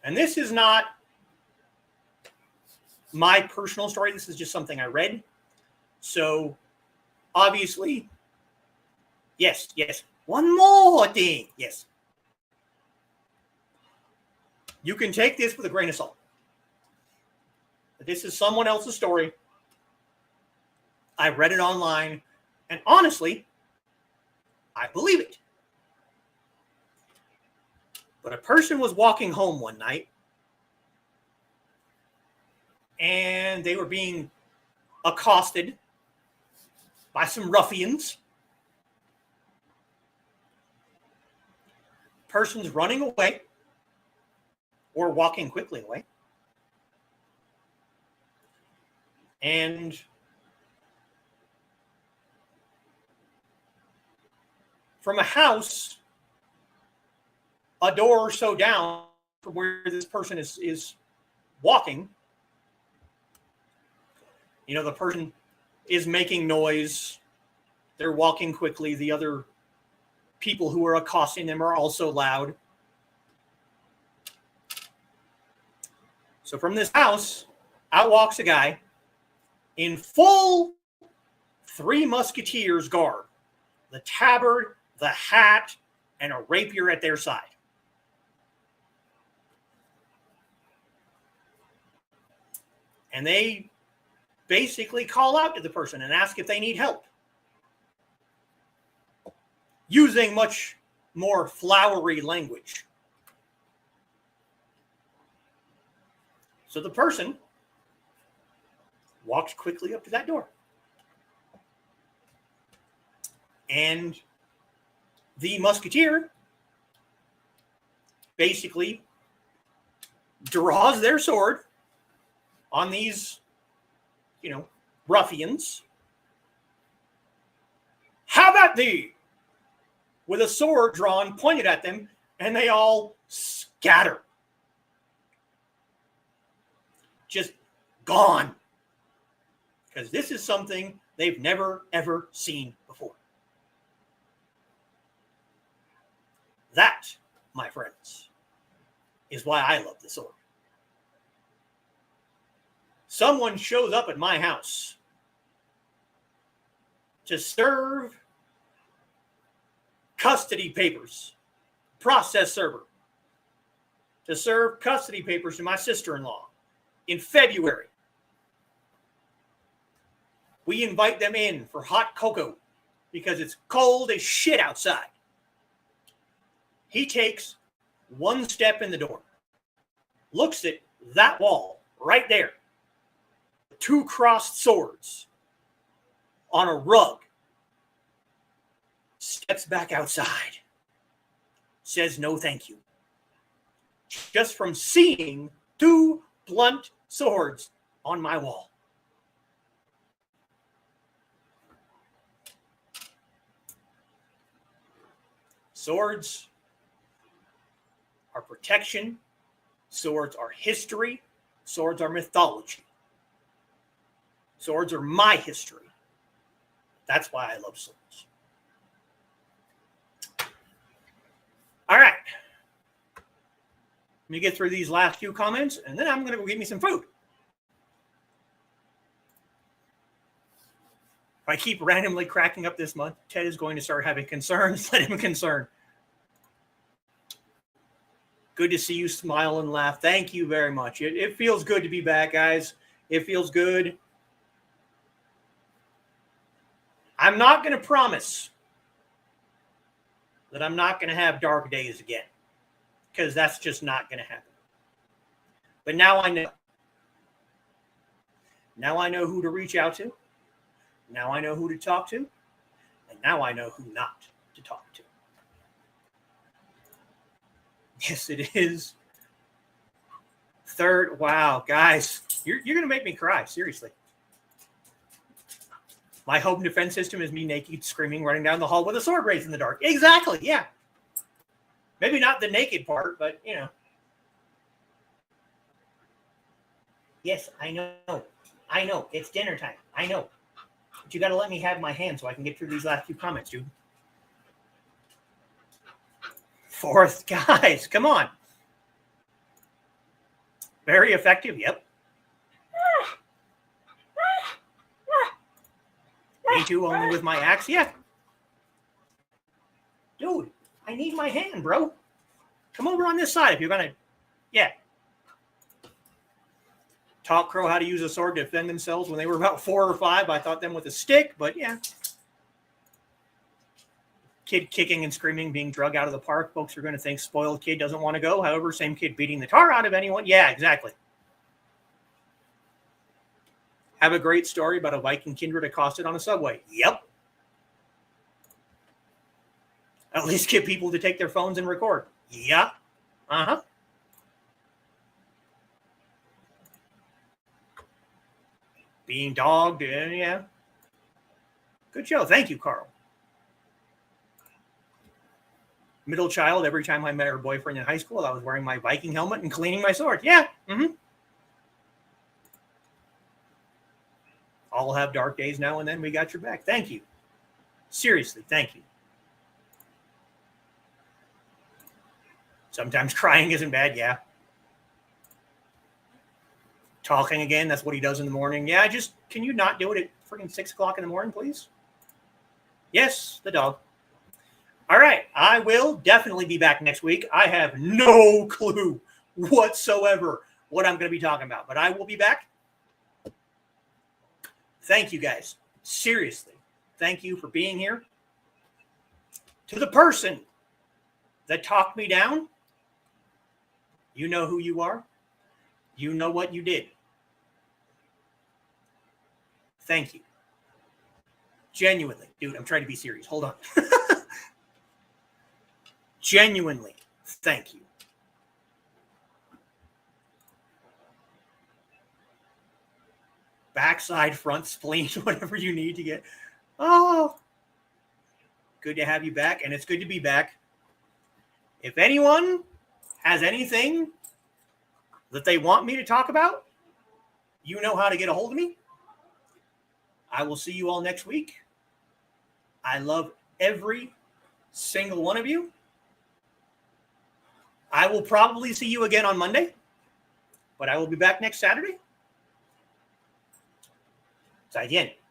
And this is not my personal story. This is just something I read. So, obviously, yes. One more thing. Yes. You can take this with a grain of salt. This is someone else's story. I read it online, and honestly, I believe it. But a person was walking home one night, and they were being accosted by some ruffians. Person's running away or walking quickly away. And from a house a door or so down from where this person is walking, the person is making noise. They're walking quickly. The other people who are accosting them are also loud. So from this house, out walks a guy in full Three Musketeers garb, the tabard, the hat, and a rapier at their side. And they basically call out to the person and ask if they need help, using much more flowery language. So the person walks quickly up to that door. And the musketeer basically draws their sword on these, ruffians. How about thee? With a sword drawn, pointed at them, and they all scatter. Just gone. Because this is something they've never, ever seen before. That, my friends, is why I love the sword. Someone shows up at my house to serve custody papers, process server, to serve custody papers to my sister-in-law in February. We invite them in for hot cocoa because it's cold as shit outside. He takes one step in the door, looks at that wall right there, two crossed swords on a rug, steps back outside, says no thank you. Just from seeing two blunt swords on my wall. Swords are protection. Swords are history. Swords are mythology. Swords are my history. That's why I love swords. All right. Let me get through these last few comments, and then I'm going to go get me some food. If I keep randomly cracking up this month, Ted is going to start having concerns. Let him concern. Good to see you smile and laugh. Thank you very much. It feels good to be back, guys. It feels good. I'm not going to promise that I'm not going to have dark days again, because that's just not going to happen. But now I know. Now I know who to reach out to. Now I know who to talk to. And now I know who not to talk to. Yes, it is. Third. Wow, guys, you're going to make me cry. Seriously. My home defense system is me naked, screaming, running down the hall with a sword raised in the dark. Exactly, yeah. Maybe not the naked part, but, Yes, I know. I know. It's dinner time. I know. But you got to let me have my hand so I can get through these last few comments, dude. Fourth, guys, come on. Very effective, yep. Me too, only with my axe, yeah. Dude, I need my hand, bro. Come over on this side if you're going to, yeah. Taught Crow how to use a sword to defend themselves when they were about 4 or 5. I taught them with a stick, but yeah. Kid kicking and screaming, being drugged out of the park. Folks are going to think spoiled kid doesn't want to go. However, same kid beating the tar out of anyone. Yeah, exactly. Have a great story about a Viking kindred accosted on a subway. Yep. At least get people to take their phones and record. Yeah. Uh-huh. Being dogged. Yeah. Good show. Thank you, Carl. Middle child, every time I met her boyfriend in high school, I was wearing my Viking helmet and cleaning my sword. Yeah. Mm-hmm. All have dark days now and then. We got your back. Thank you. Seriously, thank you. Sometimes crying isn't bad, yeah. Talking again, that's what he does in the morning. Yeah, can you not do it at freaking 6 o'clock in the morning, please? Yes, the dog. All right, I will definitely be back next week. I have no clue whatsoever what I'm going to be talking about, but I will be back. Thank you, guys. Seriously, thank you for being here. To the person that talked me down, you know who you are. You know what you did. Thank you. Genuinely, dude, I'm trying to be serious. Hold on. Genuinely, thank you. Backside, front, spleen, whatever you need to get. Oh, good to have you back, and it's good to be back. If anyone has anything that they want me to talk about, you know how to get a hold of me. I will see you all next week. I love every single one of you. I will probably see you again on Monday, but I will be back next Saturday. 再见。